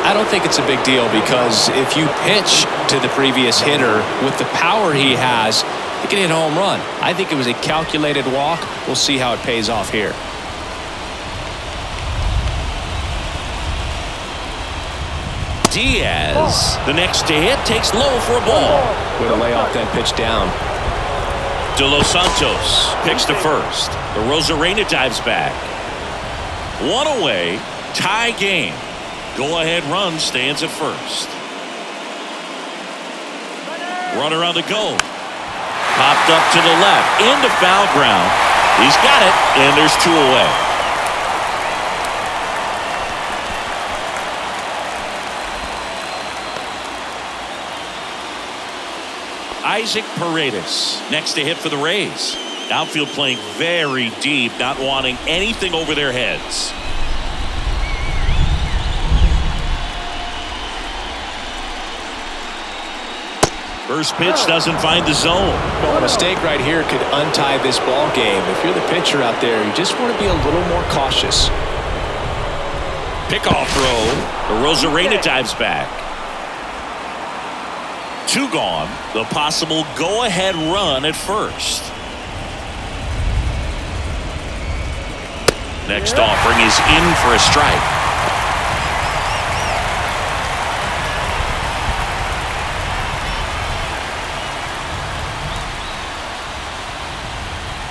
I don't think it's a big deal because if you pitch to the previous hitter with the power he has, he can hit a home run. I think it was a calculated walk. We'll see how it pays off here. Diaz, the next to hit, takes low for a ball. Way to lay off that pitch down. De Los Santos picks to first. The Rosarena dives back. 1 away, tie game. Go-ahead run stands at first. Runner on the go. Popped up to the left, into foul ground. He's got it, and there's 2 away. Isaac Paredes next to hit for the Rays. Outfield playing very deep, not wanting anything over their heads. First pitch doesn't find the zone. Well, a mistake right here could untie this ball game. If you're the pitcher out there, you just want to be a little more cautious. Pickoff throw. The Rosarena dives back. 2 gone. The possible go-ahead run at first. Next offering is in for a strike.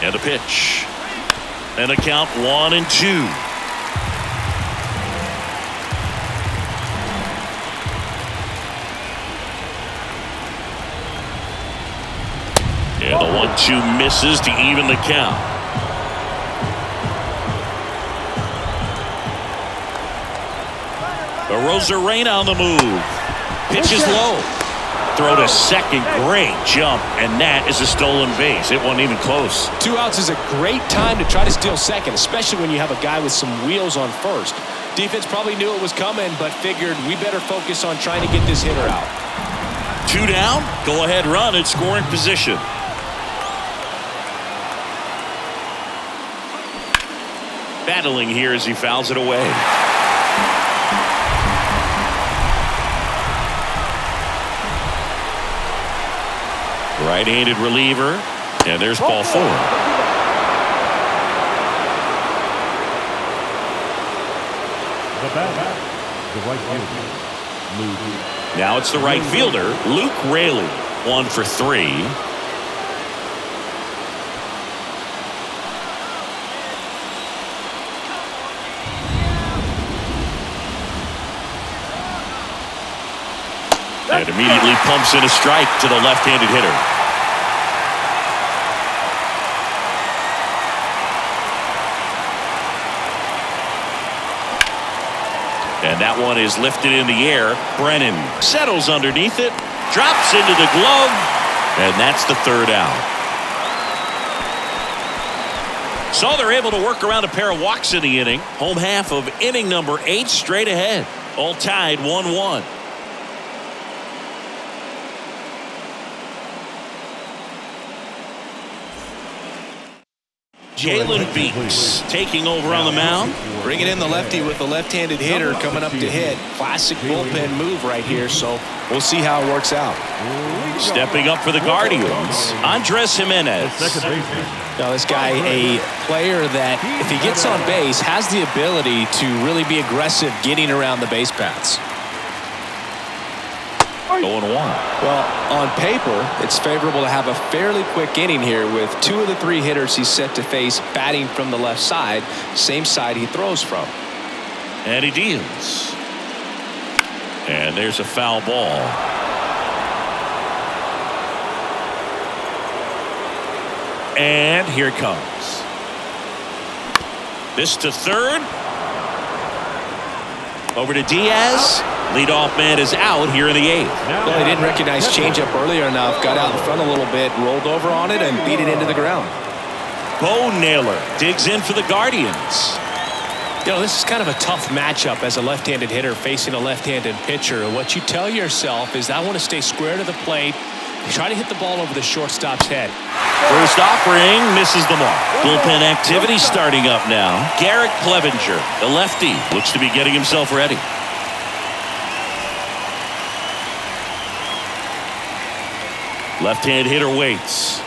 And a pitch. And a count 1-2. And the 1-2 misses to even the count. The Rosarena on the move. Pitch is low. Throw to second. Great jump. And that is a stolen base. It wasn't even close. 2 outs is a great time to try to steal second, especially when you have a guy with some wheels on first. Defense probably knew it was coming, but figured we better focus on trying to get this hitter out. 2 down. Go ahead run at scoring position. Battling here as he fouls it away. Right-handed reliever, and there's ball 4. The bat, the right fielder, Luke. Now it's the right fielder, Luke Raley, 1 for 3. And immediately pumps in a strike to the left-handed hitter. And that one is lifted in the air. Brennan settles underneath it, drops into the glove, and that's the 3rd out. So they're able to work around a pair of walks in the inning. Home half of inning number 8 straight ahead. All tied 1-1. Jalen Beeks taking over on the mound. Bringing in the lefty with the left-handed hitter coming up to hit. Classic bullpen move right here, so we'll see how it works out. Stepping up for the Guardians, Andres Jimenez. Now this guy, a player that if he gets on base, has the ability to really be aggressive getting around the base paths. 0-1. Well, on paper, it's favorable to have a fairly quick inning here with 2 of the 3 hitters he's set to face batting from the left side, same side he throws from. And he deals. And there's a foul ball. And here it comes. This to third. Over to Diaz. Leadoff man is out here in the 8th. Well, he didn't recognize changeup earlier enough. Got out in front a little bit, rolled over on it, and beat it into the ground. Bo Naylor digs in for the Guardians. You know, this is kind of a tough matchup as a left-handed hitter facing a left-handed pitcher. What you tell yourself is, I want to stay square to the plate, try to hit the ball over the shortstop's head. First offering misses the mark. Bullpen activity starting up now. Garrett Clevenger, the lefty, looks to be getting himself ready. Left-hand hitter waits.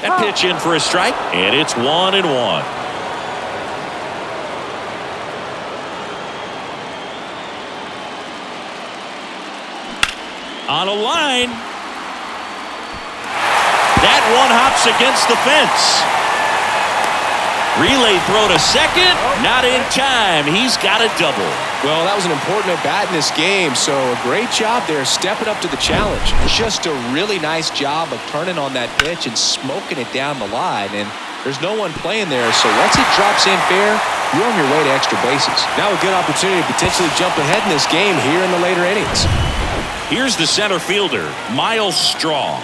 That pitch in for a strike, and it's 1-1. On a line. That one hops against the fence. Relay throw to second. Not in time. He's got a double. Well, that was an important at-bat in this game, so a great job there stepping up to the challenge. Just a really nice job of turning on that pitch and smoking it down the line, and there's no one playing there, so once it drops in fair, you're on your way to extra bases. Now a good opportunity to potentially jump ahead in this game here in the later innings. Here's the center fielder, Miles Straw.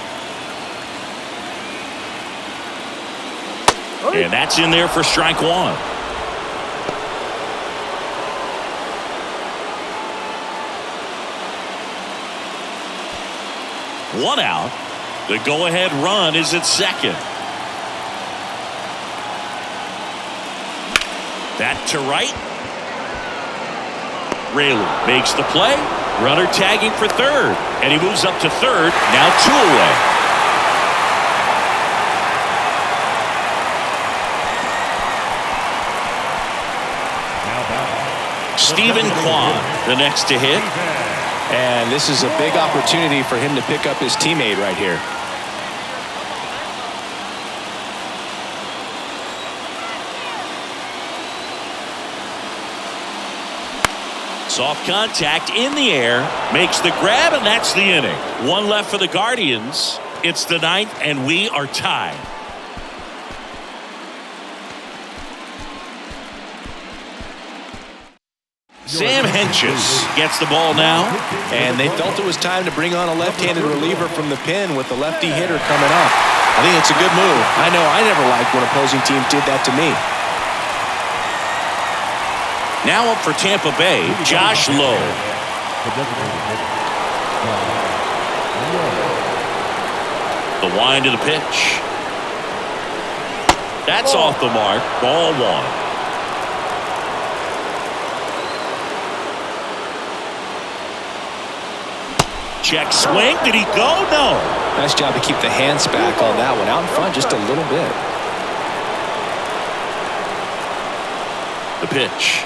And that's in there for strike 1. One out. The go-ahead run is at second. That to right. Rayleigh makes the play. Runner tagging for third. And he moves up to third. Now 2 away. Stephen Kwan, the next to hit. And this is a big opportunity for him to pick up his teammate right here. Soft contact in the air, makes the grab, and that's the inning. 1 left for the Guardians. It's the 9th, and we are tied. Sam Hentges gets the ball now. And they felt it was time to bring on a left-handed reliever from the pen with the lefty hitter coming up. I think it's a good move. I know I never liked when opposing teams did that to me. Now up for Tampa Bay, Josh Lowe. The wind to the pitch. That's off the mark. Ball 1. Check swing. Did he go? No. Nice job to keep the hands back on that one. Out in front just a little bit. The pitch.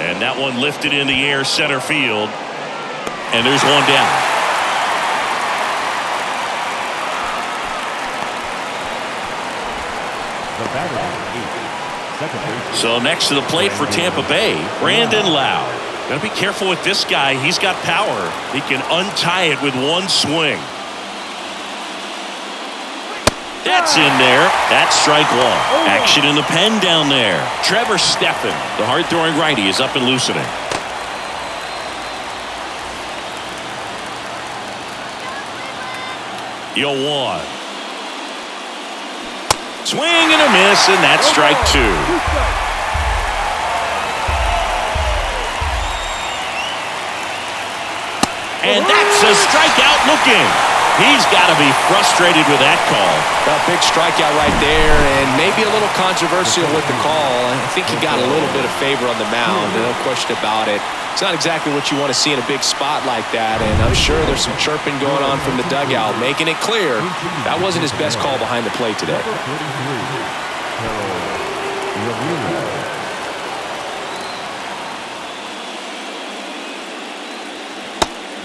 And that one lifted in the air center field. And there's one down. So next to the plate for Tampa Bay, Brandon Lau. Got to be careful with this guy. He's got power. He can untie it with one swing. That's in there. That's strike 1. Action in the pen down there. Trevor Stephan, the hard-throwing righty, is up and loosening. Yo 1. Swing and a miss, and that's strike 2. And that's a strikeout looking. He's got to be frustrated with that call. A big strikeout right there, and maybe a little controversial with the call. I think he got a little bit of favor on the mound, no question about it. It's not exactly what you want to see in a big spot like that, and I'm sure there's some chirping going on from the dugout, making it clear that wasn't his best call behind the plate today.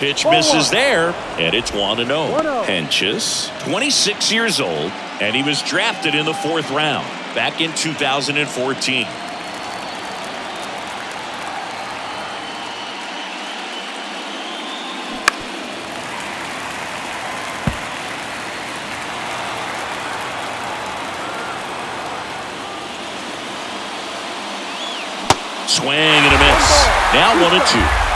Pitch misses there, and it's 1-0. 1-0. Hentges, 26 years old, and he was drafted in the 4th round back in 2014. Swing and a miss. Now 1-2.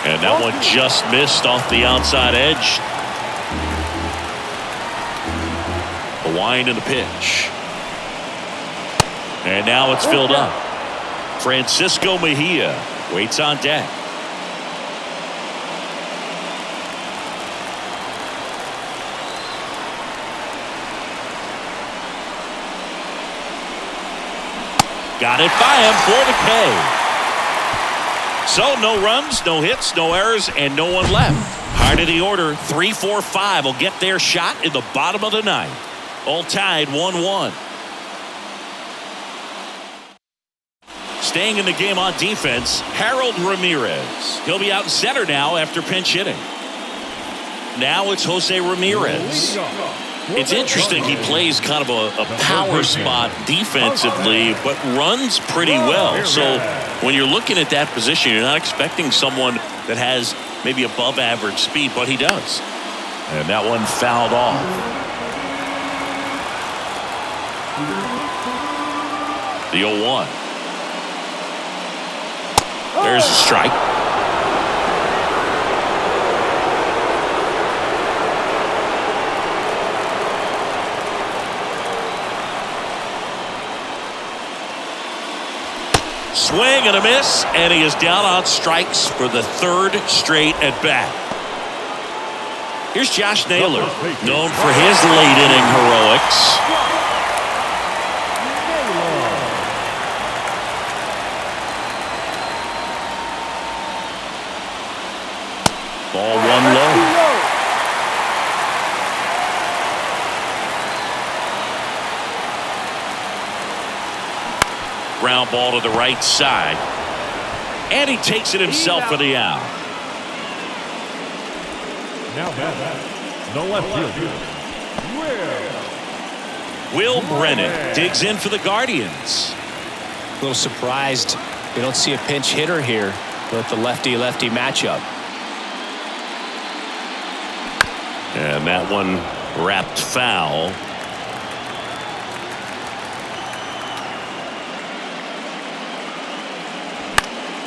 And that one just missed off the outside edge. The wind and the pitch. And now it's filled up. Francisco Mejia waits on deck. Got it by him for the K. So no runs, no hits, no errors, and no one left. Heart of the order, 3-4-5 will get their shot in the bottom of the 9th. All tied 1-1. Staying in the game on defense, Harold Ramirez. He'll be out in center now after pinch hitting. Now it's Jose Ramirez. It's interesting he plays kind of a power spot defensively, but runs pretty well. So when you're looking at that position, you're not expecting someone that has maybe above average speed, but he does. And that one fouled off. The 0-1. There's a strike. Swing and a miss, and he is down on strikes for the 3rd straight at bat. Here's Josh Naylor, known for his late inning heroics. Ball 1 low. Ground ball to the right side. And he takes it himself for the out. Now the left fielder, Will Brennan digs in for the Guardians. A little surprised we don't see a pinch hitter here with the lefty-lefty matchup. And that one wrapped foul.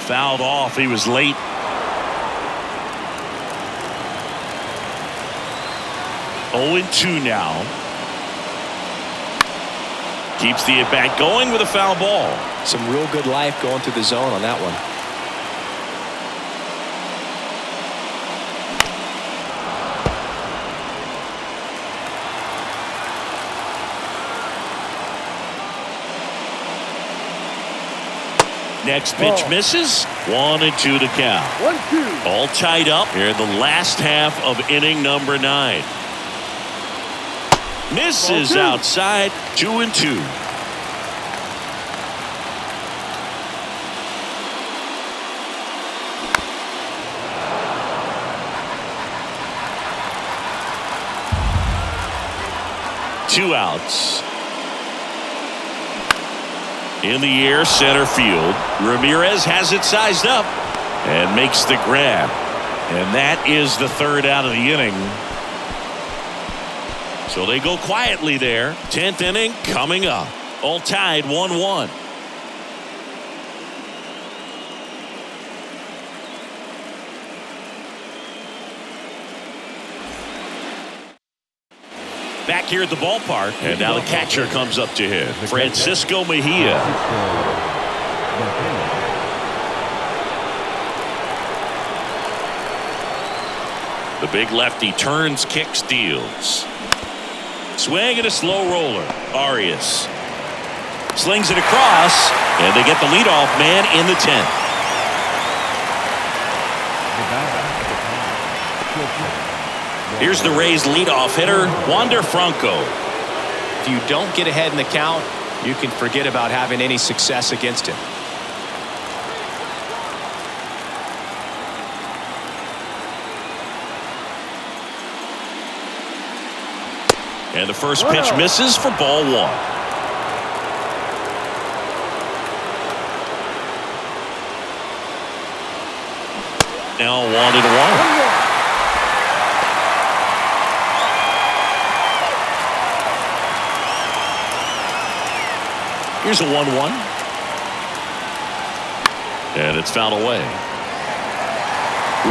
Fouled off. He was late. Oh, 2 now. Keeps the at-bat going with a foul ball. Some real good life going through the zone on that one. Next pitch misses. 1-2 to count. 1-2. All tied up here in the last half of inning number 9. Misses outside. 2-2. Two outs. In the air, center field. Ramirez has it sized up and makes the grab. And that is the 3rd out of the inning. So they go quietly there. 10th inning coming up. All tied 1-1. Back here at the ballpark, and now the catcher comes up to hit. Francisco Mejia. The big lefty turns, kicks, deals. Swing and a slow roller. Arias slings it across, and they get the leadoff man in the 10th. Here's the Rays leadoff hitter, Wander Franco. If you don't get ahead in the count, you can forget about having any success against him. And the first pitch misses for ball 1. Now 1-1. Here's a 1-1. And it's fouled away.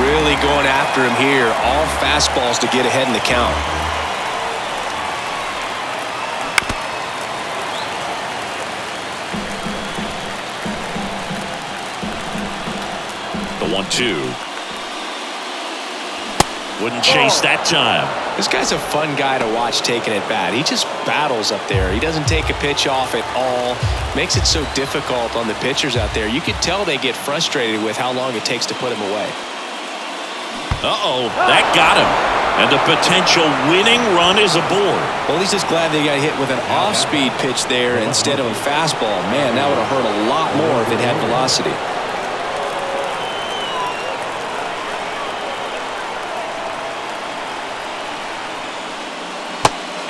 Really going after him here. All fastballs to get ahead in the count. The 1-2. Wouldn't chase that time. This guy's a fun guy to watch taking at bat. He just battles up there. He doesn't take a pitch off at all. Makes it so difficult on the pitchers out there. You could tell they get frustrated with how long it takes to put him away. Uh-oh, that got him. And the potential winning run is aboard. Well, he's just glad they got hit with an off-speed pitch there instead of a fastball. Man, that would have hurt a lot more if it had velocity.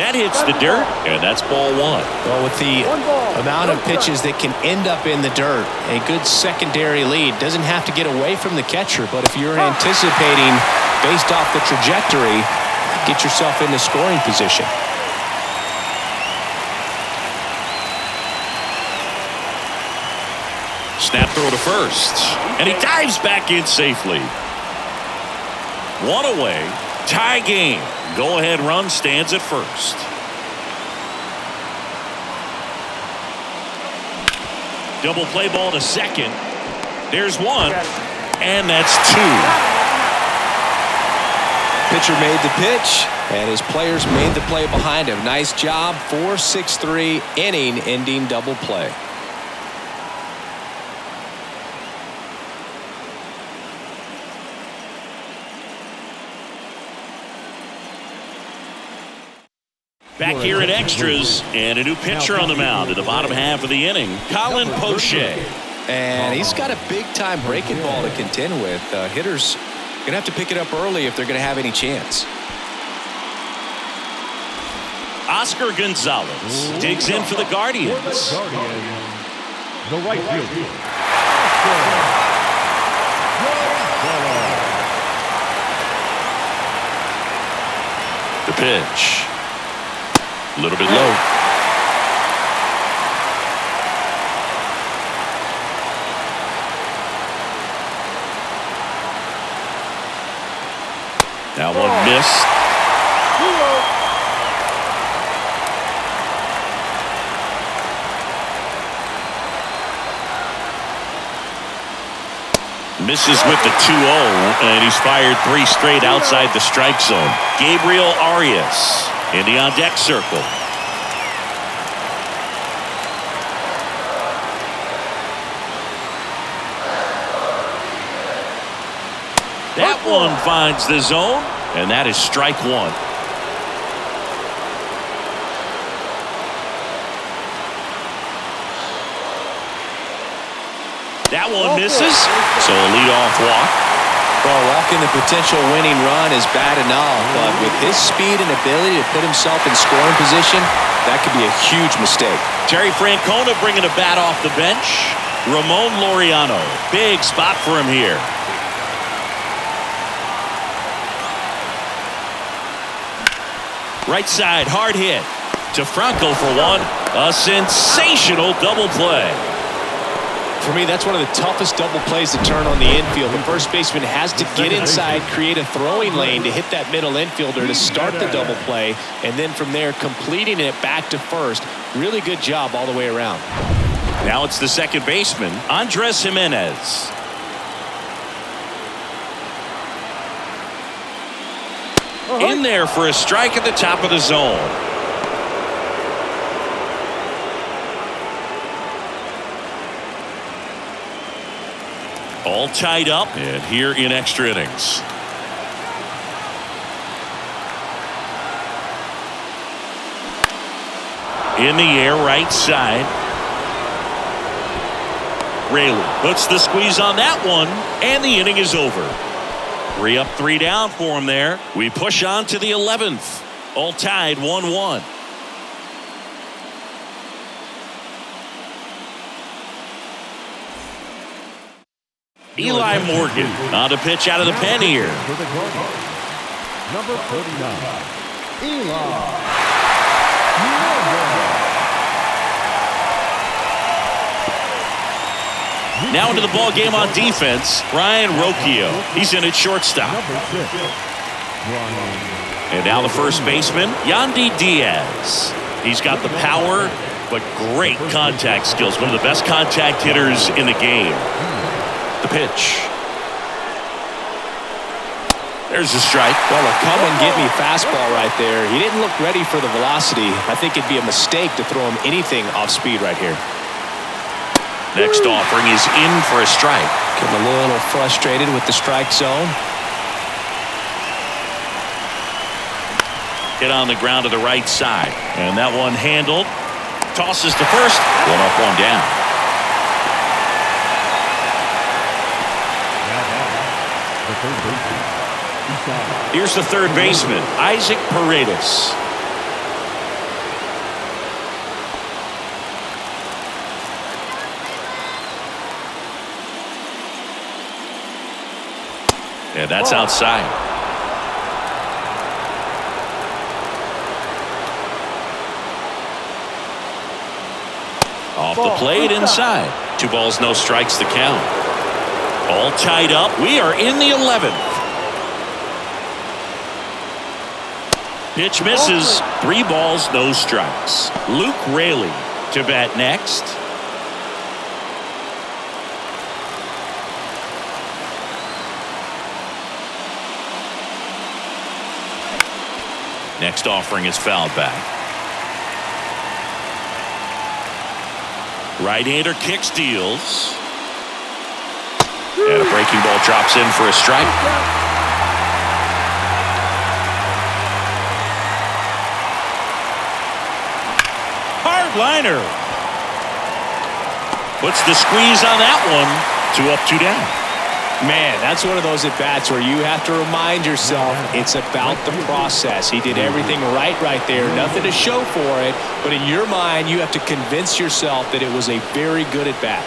That hits the dirt, and that's ball 1. Well, with the amount of pitches that can end up in the dirt, a good secondary lead doesn't have to get away from the catcher, but if you're anticipating based off the trajectory, get yourself into scoring position. Snap throw to first, and he dives back in safely. 1 away, tie game. Go-ahead run stands at first. Double play ball to second. There's 1, and that's 2. Pitcher made the pitch, and his players made the play behind him. Nice job. 4-6-3 inning-ending double play. Back here in extras, and a new pitcher on the mound in the bottom half of the inning, Colin Poche. And he's got a big-time breaking ball to contend with. Hitters going to have to pick it up early if they're going to have any chance. Oscar Gonzalez digs in for the Guardians. The right fielder. The pitch. A little bit low. That one missed. Misses with the 2-0, and he's fired 3 straight outside the strike zone. Gabriel Arias in the on-deck circle. That one finds the zone, and that is strike 1. That one misses, so a leadoff walk. Well, walking the potential winning run is bad enough, but with his speed and ability to put himself in scoring position, that could be a huge mistake. Terry Francona bringing a bat off the bench. Ramon Laureano, big spot for him here. Right side, hard hit to Franco for 1. A sensational double play. For me, that's one of the toughest double plays to turn on the infield. The first baseman has to get inside, create a throwing lane to hit that middle infielder to start the double play, and then from there completing it back to first. Really good job all the way around. Now it's the second baseman, Andres Jimenez. In there for a strike at the top of the zone. All tied up, and here in extra innings. In the air, right side. Raley puts the squeeze on that one, and the inning is over. 3 up, 3 down for him there. We push on to the 11th. All tied 1-1. Eli Morgan on to pitch out of the pen here. For the Guardians, number 49, Eli Morgan. Now into the ball game on defense, Ryan Rocchio. He's in at shortstop. Number 6, Brian. And now the first baseman, Yandy Diaz. He's got the power, but great contact skills. One of the best contact hitters in the game. The pitch. There's a strike. Well, a come-and-get-me fastball right there. He didn't look ready for the velocity. I think it'd be a mistake to throw him anything off speed right here. Next offering is in for a strike. Getting a little frustrated with the strike zone. Hit on the ground to the right side. And that one handled. Tosses to first. 1 up, 1 down. Here's the third baseman, Isaac Paredes. And that's outside. Off the plate inside. 2 balls, no strikes to count. All tied up. We are in the 11th. Pitch misses. 3 balls, no strikes. Luke Raley to bat next. Next offering is fouled back. Right-hander kicks, deals. And a breaking ball drops in for a strike. Hard liner. Puts the squeeze on that one. 2 up, 2 down. Man, that's one of those at-bats where you have to remind yourself it's about the process. He did everything right there. Nothing to show for it. But in your mind, you have to convince yourself that it was a very good at-bat.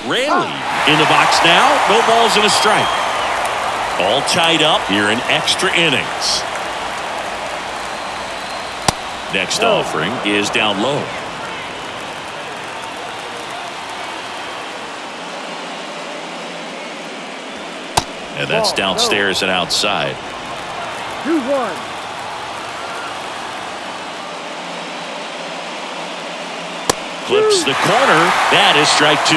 Raley in the box now. No balls and a strike. All tied up here in extra innings. Next offering is down low. And that's downstairs and outside. 2-1. Clips the corner. That is strike 2.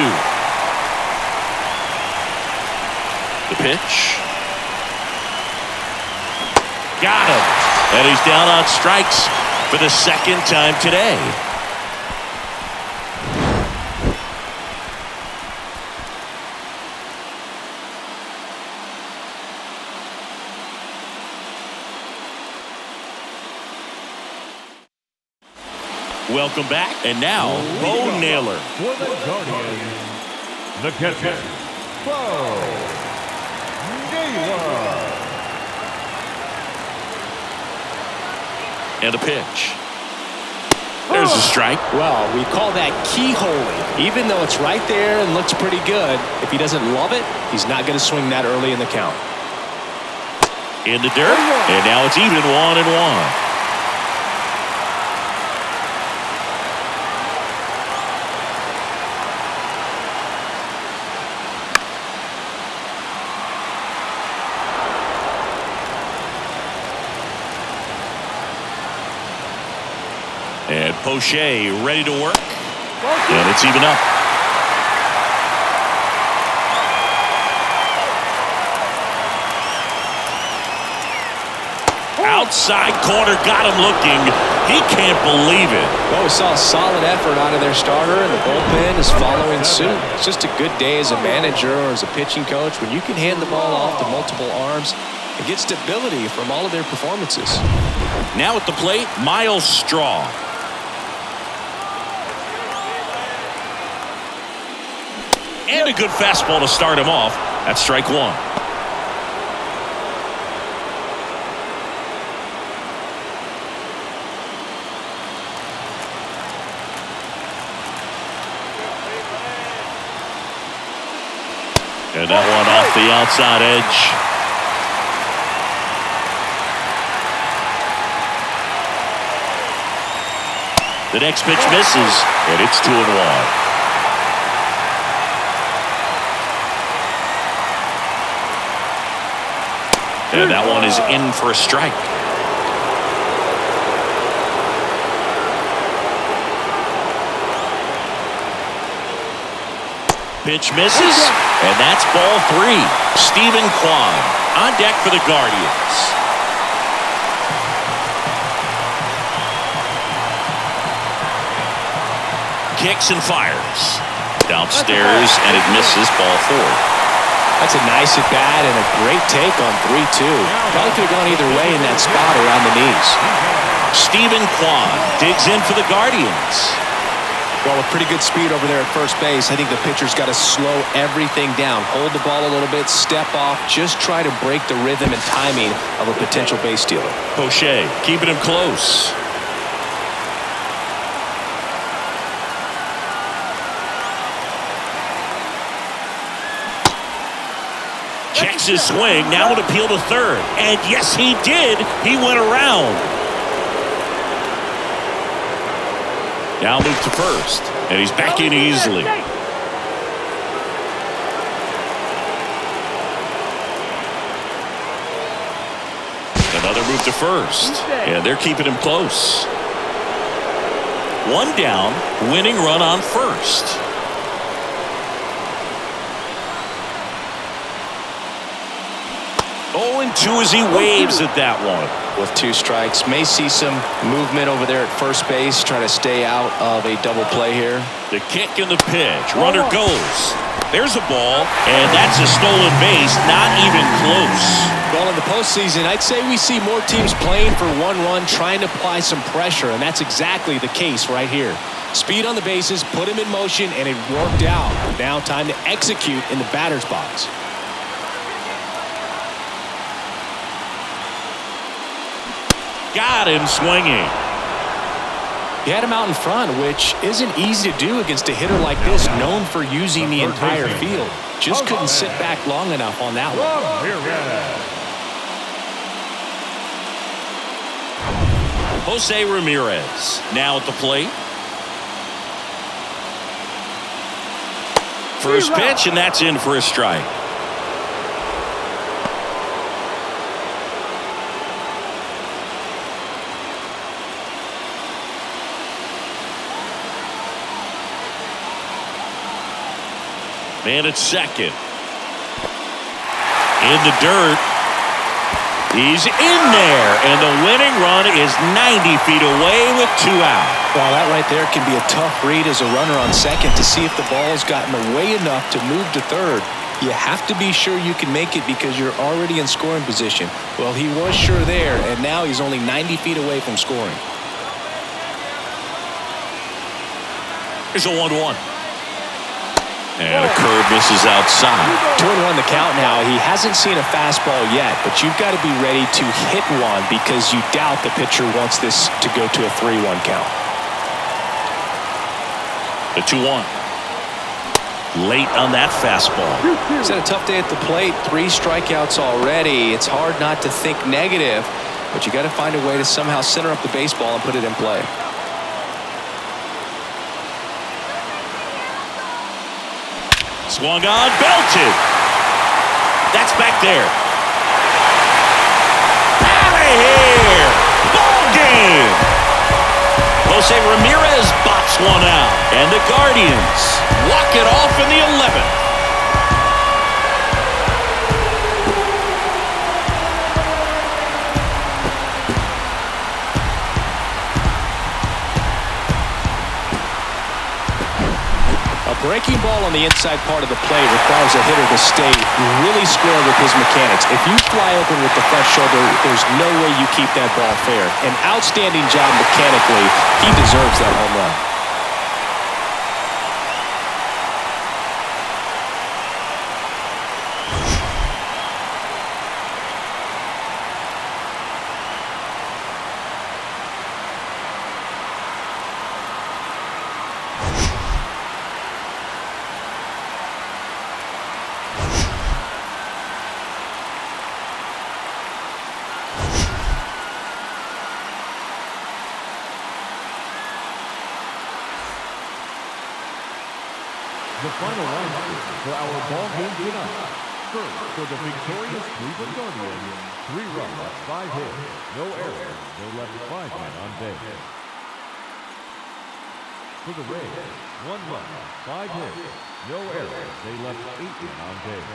The pitch. Got him. And he's down on strikes for the second time today. Welcome back. And now, Bo Naylor. For the Guardians, the catcher, Bo Naylor. And a pitch. There's a strike. Well, we call that keyholing. Even though it's right there and looks pretty good, if he doesn't love it, he's not going to swing that early in the count. In the dirt. And now it's even 1-1. And Poche ready to work. And it's even up. outside corner, got him looking. He can't believe it. Well, we saw a solid effort out of their starter, and the bullpen is following suit. It's just a good day as a manager or as a pitching coach when you can hand the ball off to multiple arms and get stability from all of their performances. Now at the plate, Miles Straw. And a good fastball to start him off. That's strike one. And that one off the outside edge. The next pitch misses, and it's 2-1. And that one is in for a strike. Pitch misses, and that's ball 3. Stephen Kwan on deck for the Guardians. Kicks and fires. Downstairs, and it misses ball 4. That's a nice at-bat and a great take on 3-2. Probably could have gone either way in that spot around the knees. Stephen Kwan digs in for the Guardians. Well, with pretty good speed over there at first base, I think the pitcher's got to slow everything down. Hold the ball a little bit, step off, just try to break the rhythm and timing of a potential base stealer. Poche keeping him close. Checks his swing, now would appeal to third. And yes, he did. He went around. Now move to first. And he's back in easily. Another move to first. And they're keeping him close. One down, winning run on first. 0-2 as he waves at that one. With 2 strikes, may see some movement over there at first base, trying to stay out of a double play here. The kick and the pitch. Runner goes. There's a ball, and that's a stolen base. Not even close. Well, in the postseason, I'd say we see more teams playing for one run, trying to apply some pressure, and that's exactly the case right here. Speed on the bases, put him in motion, and it worked out. Now time to execute in the batter's box. Got him swinging. He had him out in front, which isn't easy to do against a hitter like this, known for using the entire field. Just couldn't sit back long enough on that one. Jose Ramirez now at the plate. First pitch, and that's in for a strike. Man at second. In the dirt. He's in there, and the winning run is 90 feet away with 2 out. Well, that right there can be a tough read as a runner on second to see if the ball's gotten away enough to move to third. You have to be sure you can make it because you're already in scoring position. Well, he was sure there, and now he's only 90 feet away from scoring. Here's a 1-1. And a curve misses outside. 2-1 the count now. He hasn't seen a fastball yet, but you've got to be ready to hit one because you doubt the pitcher wants this to go to a 3-1 count. The 2-1. Late on that fastball. He's had a tough day at the plate. 3 strikeouts already. It's hard not to think negative, but you got to find a way to somehow center up the baseball and put it in play. Swung on, belted. That's back there. Out of here. Ball game. Jose Ramirez bops one out. And the Guardians walk it off in the 11th. breaking ball on the inside part of the play requires a hitter to stay really square with his mechanics. If you fly open with the front shoulder, there's no way you keep that ball fair. An outstanding job mechanically. He deserves that home run. The final lineup for our ball game tonight. First, for the victorious Cleveland Guardians, 3 runs, 5 hits, no errors. They left 5 men on base. For the Rays, 1 run, 5 hits, no errors. They left 8 men on base.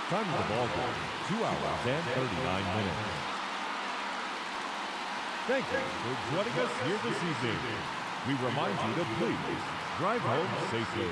Time of the ball game, 2 hours and 39 minutes. Thank you for joining us here this evening. We remind you to please drive home safely.